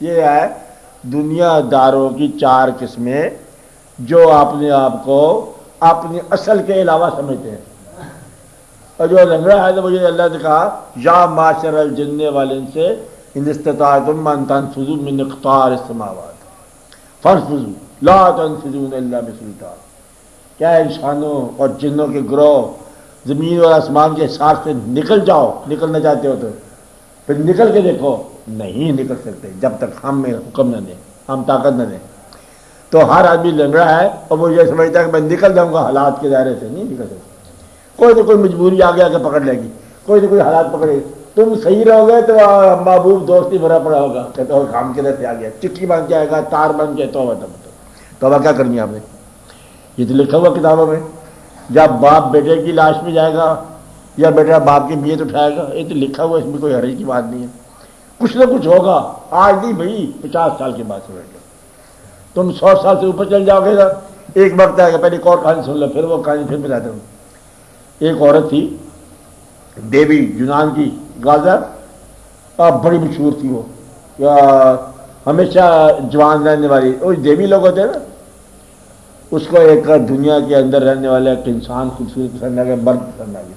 یہ ہے دنیا داروں کی 4 قسمیں جو اپنے آپ کو اپنی اصل کے علاوہ سمجھتے ہیں. اور جو لنگڑا ہے تو مجھے اللہ نے کہا یا معاشر الجن والانس ان استطعتم ان تنفذوا من اقطار السماوات فانفذوا لا تنفذون الا بسلطان. کیا انسانوں اور جنوں کے گروہ زمین اور آسمان کے ساتھ سے نکل جاؤ، نکلنا چاہتے ہو تو پھر نکل کے دیکھو، نہیں نکل سکتے جب تک ہم میں حکم نہ دیں، ہم طاقت نہ دیں. تو ہر آدمی لنگڑا ہے اور وہ یہ سمجھتا ہے کہ میں نکل جاؤں گا، حالات کے دائرے سے نہیں نکل سکتا. کوئی نہ کوئی مجبوری آگے آ کے پکڑ لے گی، کوئی نہ کوئی حالات پکڑے. تم صحیح رہو گے تو محبوب دوست ہی بھرا پڑا ہوگا، کہتے ہو کام کے سے آ گیا، چٹھی بن کے آئے گا، تار بن کے. توبہ کیا کرنی ہے آپ نے؟ یہ تو لکھا ہوا کتابوں میں. جب باپ بیٹے کی لاش میں جائے گا یا بیٹا باپ کی میت اٹھائے گا، یہ تو لکھا ہوا، اس میں کوئی حرج کی بات نہیں ہے. کچھ نہ کچھ ہوگا، آج نہیں بھائی 50 سال کے بعد سمجھ لو. تم 100 سال سے اوپر چل جاؤ گے نا، ایک وقت آئے گا. پہلے ایک اور کہانی سن لو، پھر وہ کہانی پھر بتاتا ہوں. ایک عورت تھی دیوی یونان کی، گازر، بڑی مشہور تھی وہ، ہمیشہ جوان رہنے والی. وہ دیوی لوگ ہوتے ہیں نا، اس کو ایک دنیا کے اندر رہنے والا ایک انسان خوبصورت پسند آ گیا، مرد پسند آ گیا.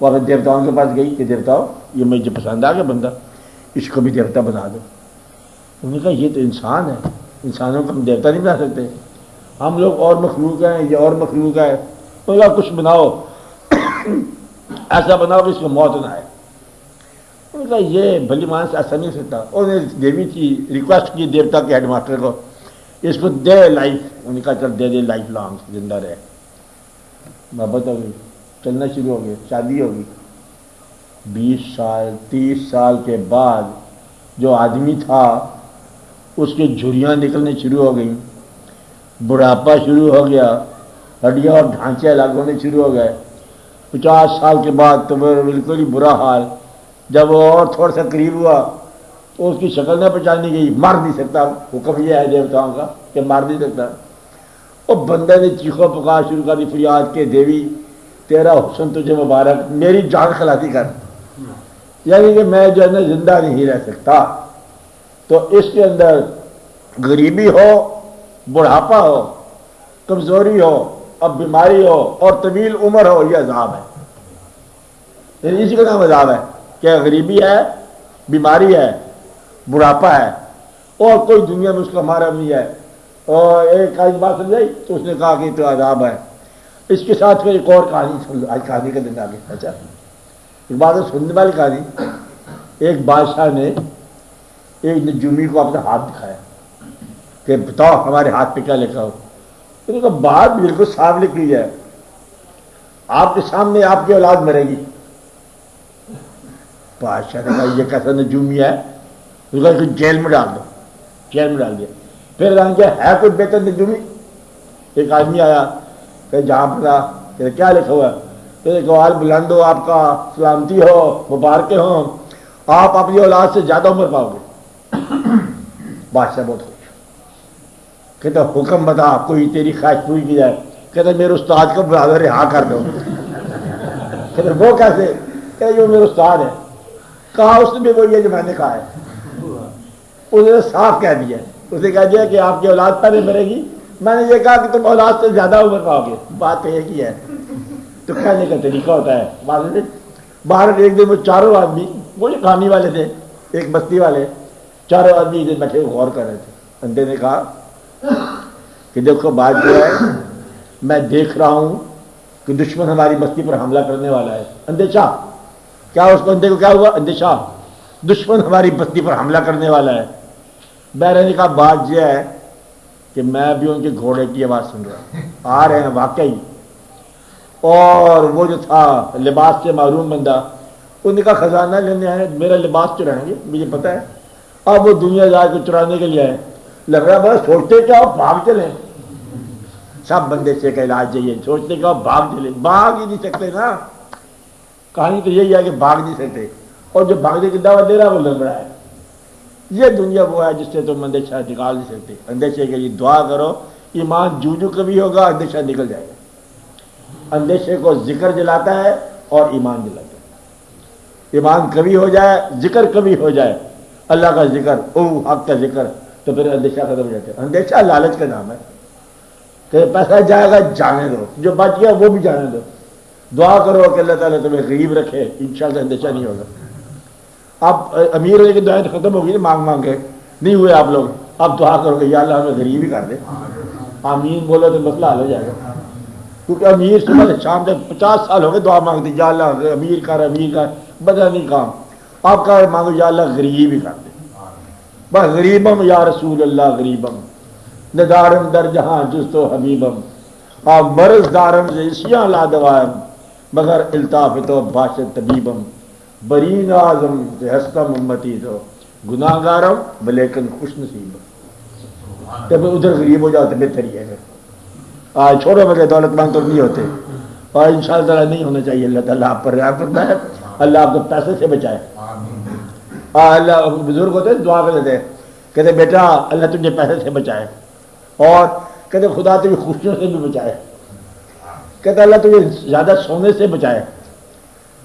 وہ اپنے دیوتاؤں کے پاس گئی کہ دیوتاؤں یہ مجھے پسند آ گیا بندہ، اس کو بھی دیوتا بنا دو. انہوں نے کہا یہ تو انسان ہے، انسانوں کو ہم دیوتا نہیں بنا سکتے، ہم لوگ اور مخلوق ہیں، یہ اور مخلوق ہے. انہوں نے کہا کچھ بناؤ، ایسا بناؤ کہ اس کو موت نہ آئے. انہوں نے کہا یہ بھلی مان سے ایسا نہیں ہو سکتا. انہوں نے دیوی کی ریکویسٹ کی دیوتا کے ہیڈ ماسٹر کو، اس کو دے لائف. انہوں نے کہا چل دے لائف لانگ، زندہ رہے. محبت ہو گئی، چلنا شروع ہو گیا، شادی ہوگی. 20 سال 30 سال کے بعد جو آدمی تھا اس کے جھریاں نکلنے شروع ہو گئیں، بڑھاپا شروع ہو گیا، ہڈیاں اور ڈھانچے الگ ہونے شروع ہو گئے. 50 سال کے بعد تو بالکل ہی برا حال. جب وہ اور تھوڑا سا قریب ہوا تو اس کی شکل نہ پہچانی گئی، مار نہیں سکتا. حکم یہ ہے دیوتاؤں کا کہ مار نہیں سکتا. اور بندے نے چیخو پکار شروع کر دی، فریاد کے دیوی تیرا حسن تجھے مبارک، میری جان خلاصی کر. یعنی کہ میں جو ہے نا زندہ نہیں رہ سکتا. تو اس کے اندر غریبی ہو، بڑھاپا ہو، کمزوری ہو، اب بیماری ہو اور طویل عمر ہو، یہ عذاب ہے. یعنی اسی کا نام عذاب ہے کہ غریبی ہے، بیماری ہے، بڑھاپا ہے اور کوئی دنیا میں اس کا محرم نہیں ہے. اور ایک آج بات سمجھائی تو اس نے کہا کہ تو عذاب ہے. اس کے ساتھ پھر ایک اور کہانی سن لو. آج کہانی کا دن آ گیا. اچھا ایک بات سننے والی کہانی. ایک بادشاہ نے ایک نجومی کو اپنا ہاتھ دکھایا کہ بتاؤ ہمارے ہاتھ پہ کیا لکھا ہو. انہوں نے کہا بات بالکل صاف لکھی ہے، آپ کے سامنے آپ کی اولاد مرے گی. بادشاہ نے کہا یہ کیسا نجومی ہے؟ اس کو جیل میں ڈال دو. جیل میں ڈال دیا. پھر ہے کوئی بہتر نجومی؟ ایک آدمی آیا کہ جہاں پڑا کہ کیا لکھا ہوا ہے؟ گوال بلند ہو، آپ کا سلامتی ہو، مبارکیں ہوں، آپ اپنی اولاد سے زیادہ عمر پاؤ گے. بادشاہ بہت خوش. کہتا حکم بتا، کوئی تیری خواہش پوری کی جائے. کہتا میرے استاد کو بلا دو، رہا کر دو. کہتا وہ کیسے؟ کہتا یہ میرے استاد ہے. کہا اس نے بھی وہ یہ جو میں نے کہا ہے. اس نے صاف کہہ دیا. اس نے کہہ دیا کہ آپ کی اولاد پہلے مرے گی، میں نے یہ کہا کہ تم اولاد سے زیادہ عمر پاؤ گے. بات تو ایک ہی ہے. تو کہنے کا طریقہ ہوتا ہے. باہر ایک دن وہ چاروں آدمی، وہ جو کہانی والے تھے، ایک بستی والے، چاروں آدمی دن بیٹھے غور کر رہے تھے. اندھے نے کہا کہ دیکھو بات جو ہے، میں دیکھ رہا ہوں کہ دشمن ہماری بستی پر حملہ کرنے والا ہے. اندیشہ کیا؟ اس کو اندھے کو کیا ہوا؟ اندیشہ. دشمن ہماری بستی پر حملہ کرنے والا ہے. بہرے نے کہا بات یہ ہے کہ میں بھی ان کے گھوڑے کی آواز سن رہا ہوں، آ رہے ہیں واقعی. اور وہ جو تھا لباس سے معروم بندہ، ان کا خزانہ لینے آئے، میرا لباس چرائیں گے، مجھے پتہ ہے. اب وہ دنیا دار کو چرانے کے لیے آئے. لگ رہا بڑا سوچتے کیا ہو، بھاگ چلیں. سب بندے سے کا علاج چاہیے. سوچتے کیا ہو، بھاگ چلیں. بھاگ ہی نہیں سکتے نا. کہانی تو یہی ہے کہ بھاگ نہیں سکتے. اور جو بھاگنے کی دعوت دے رہا ہے وہ لگ رہا ہے. یہ دنیا وہ ہے جس سے تم اندیشہ نکال نہیں سکتے. اندیشے کے لیے دعا کرو. ایمان جو کبھی ہوگا اندیشہ نکل جائے گا. اندیشے کو ذکر جلاتا ہے اور ایمان جلاتا ہے. ایمان کبھی ہو جائے، ذکر کبھی ہو جائے، اللہ کا ذکر، او حق کا ذکر، تو پھر اندیشہ ختم ہو جاتا ہے۔ اندیشہ لالچ کا نام ہے کہ پیسہ جائے گا جانے دو، جو بچ گیا وہ بھی جانے دو، دعا کرو کہ اللہ تعالیٰ تمہیں غریب رکھے، انشاءاللہ اندیشہ نہیں ہوگا۔ اب امیر ہونے کی دعائیں تو ختم ہو گئی، مانگ مانگ کے نہیں ہوئے آپ لوگ، اب دعا کرو کہ یا اللہ ہمیں غریب ہی کر دے، آمین بولو تو مسئلہ حل ہو جائے گا۔ کیونکہ امیر صبح سے شام تک 50 سال ہو گئے دعا مانگتے، یا اللہ امیر کر بدلا نہیں کام، آپ کا مانگو یا اللہ غریب ہی کر دے، بس غریبم یا رسول اللہ غریبم، ندارم در جہاں جز تو حبیبم، آپ مرض دارم سے اسیاں لا دوائم، مگر الطاف تو باشد طبیبم، بری نازم سے ہستم امتی تو گناہ گارم بلیکن خوش نصیبم۔ جب ادھر غریب ہو جاؤ تو بہتر ہی ہے، آج چھوڑو مگر دولت مند تو نہیں ہوتے، اور ان شاء اللہ نہیں ہونا چاہیے۔ اللہ تعالیٰ آپ پر رحم کرتا ہے، اللہ آپ کو پیسے سے بچائے۔ اللہ بزرگ ہوتے دعا کر دیتے، کہتے بیٹا اللہ تجھے پیسے سے بچائے، اور کہتے خدا تجھے خوشیوں سے بھی بچائے، کہتے اللہ تجھے زیادہ سونے سے بچائے،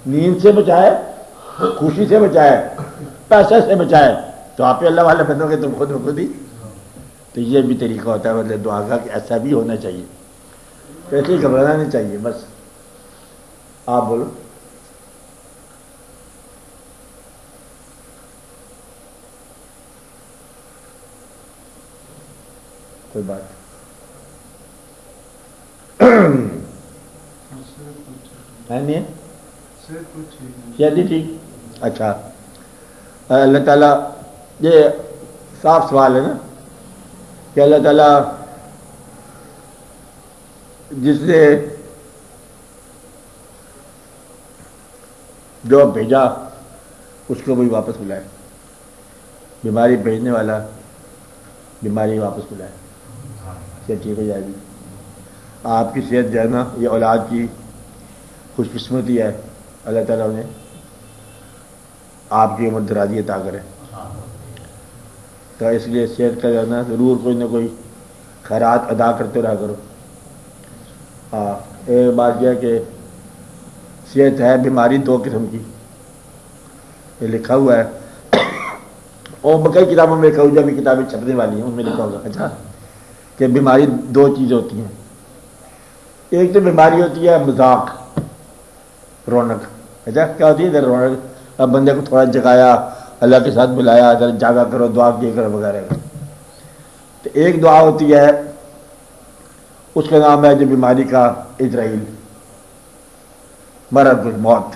نیند سے بچائے، خوشی سے بچائے، پیسے سے بچائے۔ تو آپ اللہ والے بندوں کے تم خود بخود ہی، تو یہ بھی طریقہ ہوتا ہے مطلب دعا کا کہ ایسا بھی ہونا چاہیے، ایسے ہی گھبرانا نہیں چاہیے۔ بس آپ بولو۔ کوئی بات ہے نہیں ہے؟ ٹھیک، اچھا۔ اللہ تعالیٰ، یہ صاف سوال ہے نا کہ اللہ تعالیٰ جس نے جو بھیجا اس کو وہی واپس بلائے، بیماری بھیجنے والا بیماری واپس بلائے، صحت ٹھیک ہو جائے گی۔ آپ کی صحت جو ہے نا یہ اولاد کی خوش قسمتی ہے، اللہ تعالیٰ نے آپ کی عمر درازی عطا کرے، تو اس لیے صحت کا جو ہے نا ضرور کوئی نہ کوئی خیرات ادا کرتے رہا کرو۔ ہاں، ایک بات یہ ہے کہ صحت ہے بیماری 2 قسم کی، یہ لکھا ہوا ہے، اور کئی کتابوں میں لکھا ہوا، جو بھی کتابیں چھپنے والی ہیں ان میں لکھا ہوگا اچھا کہ بیماری 2 چیزیں ہوتی ہیں۔ ایک تو بیماری ہوتی ہے مذاق، رونق، اچھا کیا ہوتی ہے ادھر رونق، اب بندے کو تھوڑا جگایا، اللہ کے ساتھ بلایا، ادھر جاگا کرو، دعا کیے کرو وغیرہ۔ تو ایک دعا ہوتی ہے اس کا نام ہے جو بیماری کا اسرائیل، مرض الموت۔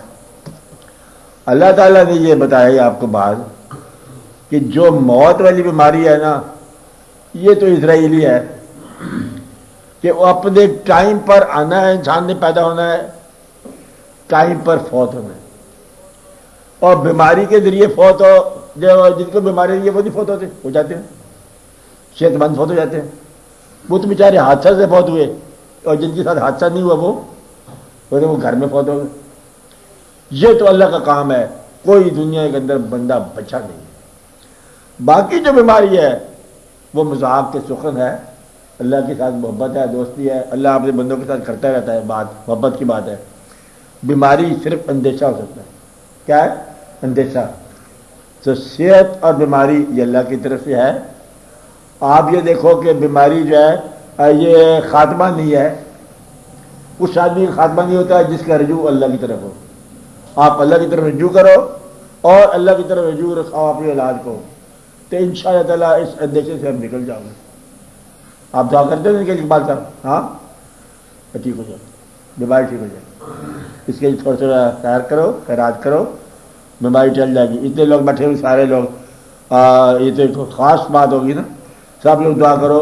اللہ تعالیٰ نے یہ بتایا آپ کو بات کہ جو موت والی بیماری ہے نا یہ تو اسرائیلی ہے کہ وہ اپنے ٹائم پر آنا ہے، انسان نے پیدا ہونا ہے، ٹائم پر فوت ہونا ہے، اور بیماری کے ذریعے فوت ہو، جو جن کو بیماری ہے وہ نہیں فوت ہوتے، ہو جاتے ہیں، صحت مند فوت ہو جاتے ہیں، وہ تو بیچارے حادثہ سے فوت ہوئے، اور جن کے ساتھ حادثہ نہیں ہوا وہ گھر میں فوت ہو گئے۔ یہ تو اللہ کا کام ہے، کوئی دنیا کے اندر بندہ بچا نہیں۔ باقی جو بیماری ہے وہ مذاق کے سخن ہے، اللہ کے ساتھ محبت ہے، دوستی ہے، اللہ اپنے بندوں کے ساتھ کرتا رہتا ہے، بات محبت کی بات ہے۔ بیماری صرف اندیشہ ہو سکتا ہے، کیا ہے؟ اندیشہ۔ تو صحت اور بیماری یہ اللہ کی طرف سے ہے۔ آپ یہ دیکھو کہ بیماری جو ہے یہ خاتمہ نہیں ہے، اس آدمی کا خاتمہ نہیں ہوتا ہے جس کا رجوع اللہ کی طرف ہو۔ آپ اللہ کی طرف رجوع کرو اور اللہ کی طرف رجوع رکھاؤ اپنی اولاد کو، تو انشاءاللہ تعالیٰ اس اندیشے سے ہم نکل جاؤ گے۔ آپ دعا کرتے ہیں ان کے اقبال صاحب؟ ہاں، ٹھیک ہو جائے، بیماری ٹھیک ہو جائے، اس کے لیے تھوڑا تھوڑا خیر کرو، خیرات کرو، بیماری چل جائے گی۔ اتنے لوگ بیٹھے ہوئے سارے لوگ، یہ تو ایک خاص بات ہوگی نا، سب لوگ دعا کرو،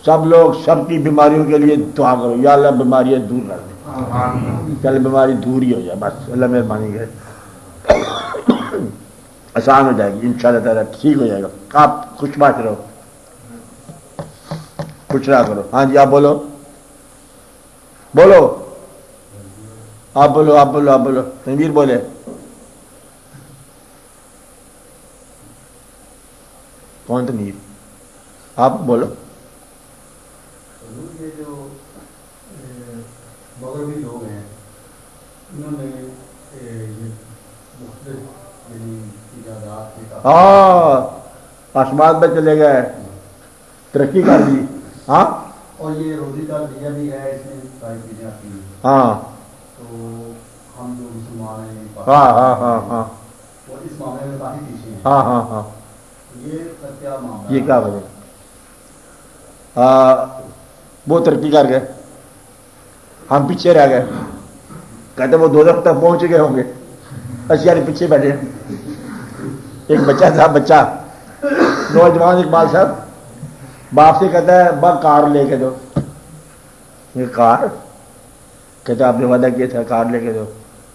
سب لوگ سب کی بیماریوں کے لیے دعا کرو، یا اللہ بیماریاں دور کر دے، چل بیماری دور ہی ہو جائے، بس اللہ مہربانی کرے، آسان ہو جائے گی انشاءاللہ تعالیٰ، ٹھیک ہو جائے گا۔ آپ خوش بات رہو، خوش رہا کرو۔ ہاں جی، آپ بولو بولو، آپ بولو، آپ بولو، آپ بولو، تنویر بولے۔ کون تنویر؟ آپ بولو۔ یہ جو مغربی لوگ ہیں انہوں نے یہ مختلف ہاں آسمان پہ چلے گئے، ترقی کر لی. ہاں اور یہ روزی کا ذریعہ بھی ہے، اس میں ساری چیزیں آتی ہیں. ہاں تو ہم جو مسلمان ہیں ہاں ہاں ہاں ہاں وہ اس معاملے میں کافی پیچھے ہیں. ہاں ہاں ہاں یہ کیا معاملہ یہ کیا وجہ؟ وہ ترقی کر گئے، ہم پیچھے رہ گئے. کہتے وہ دوزخ تک پہنچ گئے ہوں گے، یار پیچھے بیٹھے. ایک بچہ تھا، بچہ نوجوان اقبال صاحب باپ سے کہتا ہے با کار لے کے دو. یہ کار کہتا آپ نے وعدہ کیا تھا کار لے کے دو.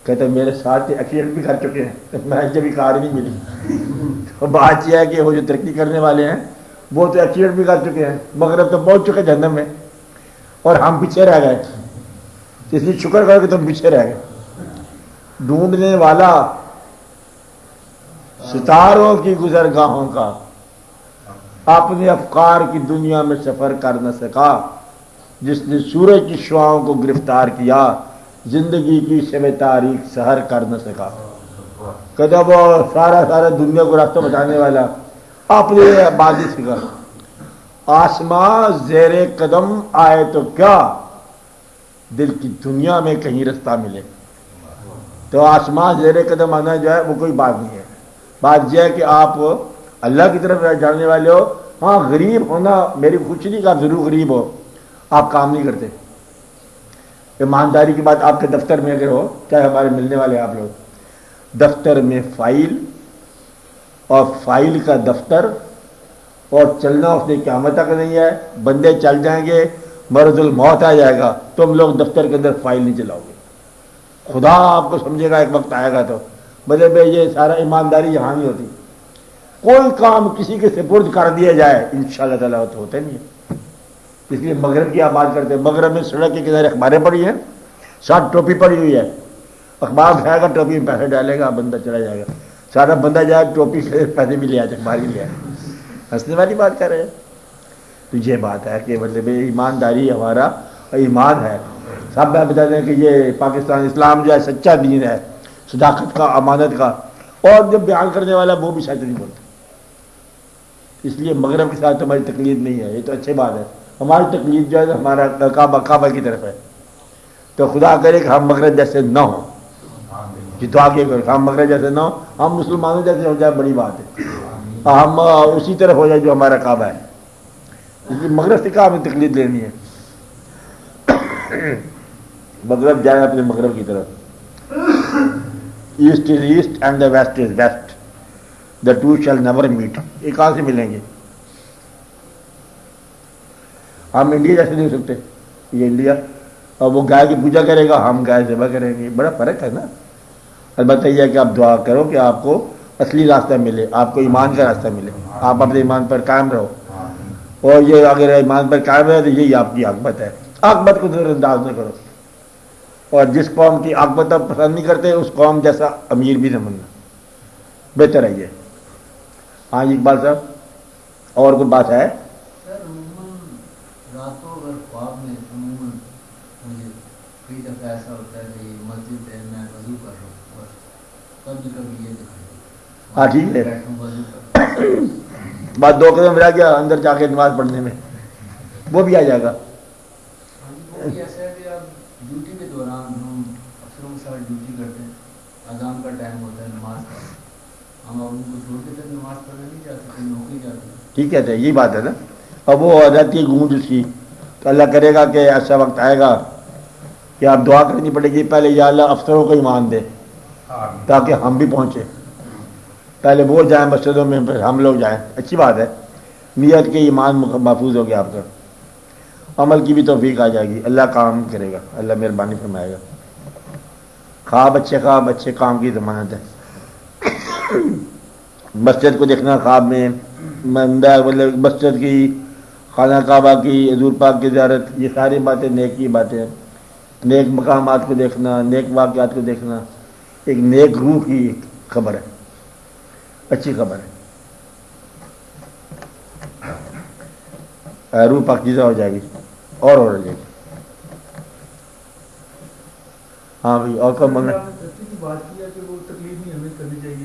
کہتے میرے ساتھ ایکسیڈنٹ بھی کر چکے ہیں، میں جب بھی کار نہیں ملی. تو بات یہ ہے کہ وہ جو ترقی کرنے والے ہیں وہ تو ایکسیڈنٹ بھی کر چکے ہیں، مغرب تو پہنچ چکے جہنم میں، اور ہم پیچھے رہ گئے. اس لیے شکر کرو کہ تم پیچھے رہ گئے. ڈھونڈنے والا ستاروں کی گزرگاہوں کا اپنے افکار کی دنیا میں سفر کر نہ سکا. جس نے سورج کی شعاؤں کو گرفتار کیا، زندگی کی شب تاریخ سحر کر نہ سکا. کہتا وہ سارا دنیا کو راستہ بتانے والا اپنے بازی سے کر. آسمان زیر قدم آئے تو کیا، دل کی دنیا میں کہیں رستہ ملے. تو آسمان زیر قدم آنا جو ہے وہ کوئی بات نہیں ہے. بات یہ ہے کہ آپ اللہ کی طرف جانے والے ہو. ہاں غریب ہونا میری خوشی نہیں کہ آپ ضرور غریب ہو، آپ کام نہیں کرتے. ایمانداری کی بات آپ کے دفتر میں اگر ہو، چاہے ہمارے ملنے والے آپ لوگ، دفتر میں فائل اور فائل کا دفتر، اور چلنا اس نے قیامت تک نہیں ہے. بندے چل جائیں گے، مرض الموت آ جائے گا، تم لوگ دفتر کے اندر فائل نہیں چلاؤ گے. خدا آپ کو سمجھے گا، ایک وقت آئے گا تو بولے بھائی یہ سارا ایمانداری یہاں نہیں ہوتی. کوئی کام کسی کے سپرد کر دیا جائے انشاءاللہ تعالیٰ تو ہوتا نہیں ہے. اس لیے مغرب کی آپ بات کرتے ہیں. مغرب میں سڑک کے کنارے اخباریں پڑی ہیں، ساتھ ٹوپی پڑی ہوئی ہے. اخبار کھائے گا، ٹوپی میں پیسے ڈالے گا، بندہ چلا جائے گا. سارا بندہ جائے ٹوپی سے پیسے بھی لے آئے، اخبار بھی لے آئے. ہنسنے والی بات کر رہے ہیں. تو یہ بات ہے کہ مطلب ایمانداری ہمارا ایمان ہے. سب میں بتا دیں کہ یہ پاکستان اسلام جو ہے سچا دین ہے، صداقت کا، امانت کا. اور جب بیان کرنے والا وہ بھی سچ نہیں بولتا. اس لیے مغرب کے ساتھ ہماری تقلید نہیں ہے. یہ تو اچھی بات ہے. ہماری تقلید جو ہے ہمارا کعبہ کی طرف ہے. تو خدا کرے کہ ہم مغرب جیسے نہ ہوں. یہ دعا کے ہم مغرب جیسے نہ ہوں، ہم مسلمانوں جیسے ہو جائے بڑی بات ہے. ہم اسی طرف ہو جائے جو ہمارا کعبہ ہے. اس لیے مغرب سے کہا ہمیں تقلید لینی ہے. مغرب جائے اپنے مغرب کی طرف. East is east and the west is west, the twain shall never meet. یہ کہاں سے ملیں گے؟ ہم انڈیا جیسے نہیں ہو سکتے. یہ انڈیا، اور وہ گائے کی پوجا کرے گا، ہم گائے ذبح کریں گے. بڑا فرق ہے نا. البتہ یہ ہے کہ آپ دعا کرو کہ آپ کو اصلی راستہ ملے، آپ کو ایمان کا راستہ ملے، آپ اپنے ایمان پر قائم رہو. اور یہ اگر ایمان پر قائم رہے تو یہی آپ کی عاقبت ہے. عاقبت کو نظر انداز نہ کرو. اور جس قوم کی عاقبت آپ پسند نہیں کرتے اس قوم جیسا امیر بھی نہ بننا، بہتر ہے یہ. ہاں اقبال صاحب اور کوئی بات ہے؟ سر عموماً راتوں اگر خواب میں عموماً مجھے کئی دفعہ ایسا ہوتا ہے کہ مسجد ہے، میں وضو کر رہا ہوں اور کبھی کبھی یہ دکھائی ہاں ٹھیک ہے. بیٹھوں وضو کر رہا ہوں. بات 2 قدم رہ گیا اندر جا کے نماز پڑھنے میں، وہ بھی آ جائے گا. وہ بھی ایسا ہے کہ اب ڈیوٹی کے دوران ہم افسروں کے ساتھ ڈیوٹی کرتے ہیں، اذان کا ٹائم ہوتا ہے نماز کا، ہم اب ان کو چھوڑ کے تک نماز پڑھنے نہیں جا سکتے، نوکری جاتے ہیں. ٹھیک ہے، یہی بات ہے نا. اب وہ رہتی ہے گونج اس کی. تو اللہ کرے گا کہ ایسا وقت آئے گا کہ آپ دعا کرنی پڑے گی پہلے، یا اللہ افسروں کو ایمان دے تاکہ ہم بھی پہنچے. پہلے وہ جائیں مسجدوں میں، پھر ہم لوگ جائیں. اچھی بات ہے. نیت کے ایمان محفوظ ہو گیا آپ کا. عمل کی بھی توفیق آ جائے گی. اللہ کام کرے گا، اللہ مہربانی فرمائے گا. خواب اچھے کام کی ضمانت ہے. مسجد کو دیکھنا خواب میں، مطلب مسجد کی، خانہ کعبہ کی، حضور پاک کی زیارت، یہ ساری باتیں نیک کی باتیں ہیں. نیک مقامات کو دیکھنا، نیک واقعات کو دیکھنا ایک نیک روح کی خبر ہے، اچھی خبر ہے. روح پاکیزہ ہو جائے گی اور ہو جائے گی. ہاں بھائی اور کم بولنا. بات کیا کہ وہ تکلیف نہیں ہمیں کرنی چاہیے.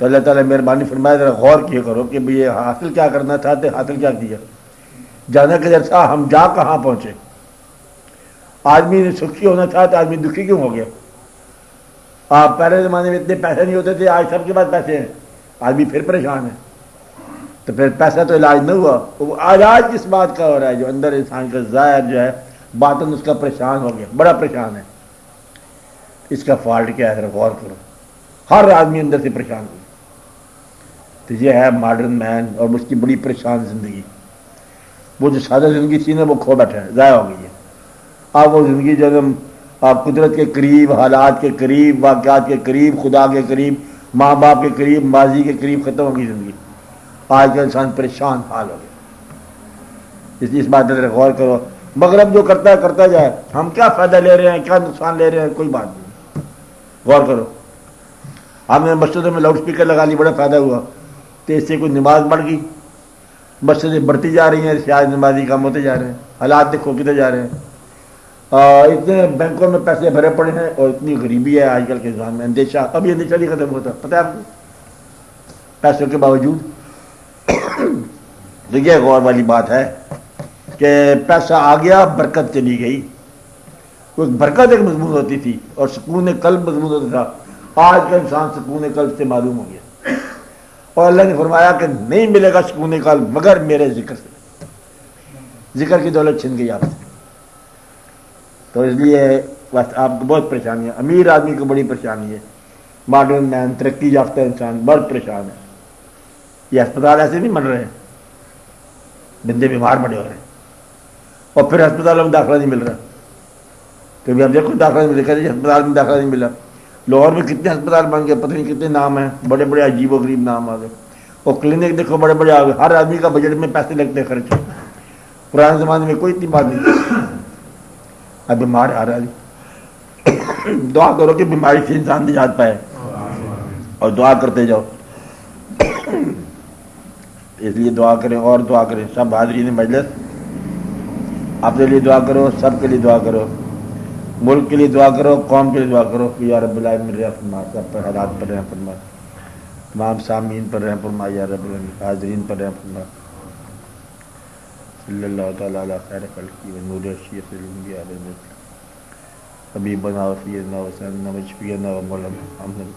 تو اللہ تعالیٰ مہربانی فرمائے ذرا غور کیا کرو کہ بھی یہ حاصل کیا کرنا چاہتے، حاصل کیا کیا، جانا کہ جیسا ہم جا کہاں پہنچے۔ آدمی سکھی ہونا چاہتا، آدمی دکھی کیوں ہو گیا؟ آپ پہلے زمانے میں اتنے پیسے نہیں ہوتے تھے، آج سب کے پاس پیسے ہیں، آدمی پھر پریشان ہے۔ تو پھر پیسہ تو علاج نہ ہوا، وہ علاج کس بات کا ہو رہا ہے؟ جو اندر انسان کا ظاہر جو ہے باطن اس کا پریشان ہو گیا، بڑا پریشان ہے۔ اس کا فالٹ کیا ہے ذرا غور کرو، ہر آدمی اندر سے پریشان ہو۔ تو یہ ہے ماڈرن مین اور اس کی بڑی پریشان زندگی۔ وہ جو سادہ زندگی تھی نا وہ کھو بیٹھا ہے، ضائع ہو گئی ہے۔ آپ وہ زندگی جو آپ قدرت کے قریب، حالات کے قریب، واقعات کے قریب، خدا کے قریب، ماں باپ کے قریب، ماضی کے قریب ختم ہو گئی زندگی۔ آج کا انسان پریشان حال ہو گیا۔ اس لیے اس بات پر غور کرو، مغرب جو کرتا ہے کرتا جائے، ہم کیا فائدہ لے رہے ہیں، کیا نقصان لے رہے ہیں، کوئی بات نہیں، غور کرو۔ ہم نے مسجدوں میں لاؤڈ اسپیکر لگا لی، بڑا فائدہ ہوا، تو اس سے کوئی نماز بڑھ گئی، مسجدیں بڑھتی جا رہی ہیں، شاید نمازی کم ہوتے جا رہے ہیں، حالات دیکھو کتنے جا رہے ہیں۔ اتنے بینکوں میں پیسے بھرے پڑے ہیں اور اتنی غریبی ہے آج کل کے نظام میں، اندیشہ ابھی اندیشہ نہیں ختم ہوتا، پتہ ہے آپ کو، پیسوں کے باوجود۔ تو یہ غور والی بات ہے کہ پیسہ آ گیا، برکت چلی گئی۔ کوئی برکت ایک مضمون ہوتی تھی اور سکون قلب مضمون ہوتا تھا، آج کا انسان سکون قلب سے معلوم ہو گیا، اور اللہ نے فرمایا کہ نہیں ملے گا سکون قلب مگر میرے ذکر سے، ذکر کی دولت چھن گئی آپ سے۔ تو اس لیے بس آپ کو بہت پریشانی ہے، امیر آدمی کو بڑی پریشانی ہے، ماڈرن مین ترقی یافتہ انسان بہت پریشان ہے۔ یہ اسپتال ایسے نہیں بن رہے ہیں، بندے بیمار پڑے ہو رہے ہیں اور پھر ہسپتالوں میں داخلہ نہیں مل رہا۔ کبھی آپ دیکھو داخلہ نہیں مل رہا، ہسپتال میں داخلہ نہیں ملا۔ لاہور میں کتنے ہسپتال بن گئے، پتہ نہیں کتنے نام ہیں، بڑے بڑے عجیب و غریب نام آ گئے، اور کلینک دیکھو بڑے بڑے آ گئے، ہر آدمی کا بجٹ میں پیسے لگتے ہیں خرچ۔ پرانے زمانے میں کوئی اتنی بات نہیں، اب بیمار آ رہا ہے، دعا کرو کہ بیماری سے انسان نجات پائے اور دعا کرتے جاؤ۔ اس لیے دعا کریں اور دعا کریں، سب حاضرین مجلس اپنے لیے دعا کرو، سب کے لیے دعا کرو، ملک کے لیے دعا کرو، قوم کے لیے دعا کرو کہ یا رب العالمین رحم فرما، سب پر حالات پر رحم فرما، تمام سامعین پر رحم فرما، یا رب العالمین حاضرین پر رحم فرما۔ صلی اللہ تعالیٰ علی خیر خلقہ و نور اشرف الانبیاء والمرسلین حبیبنا و سیدنا و سندنا و شفیعنا و مولانا محمد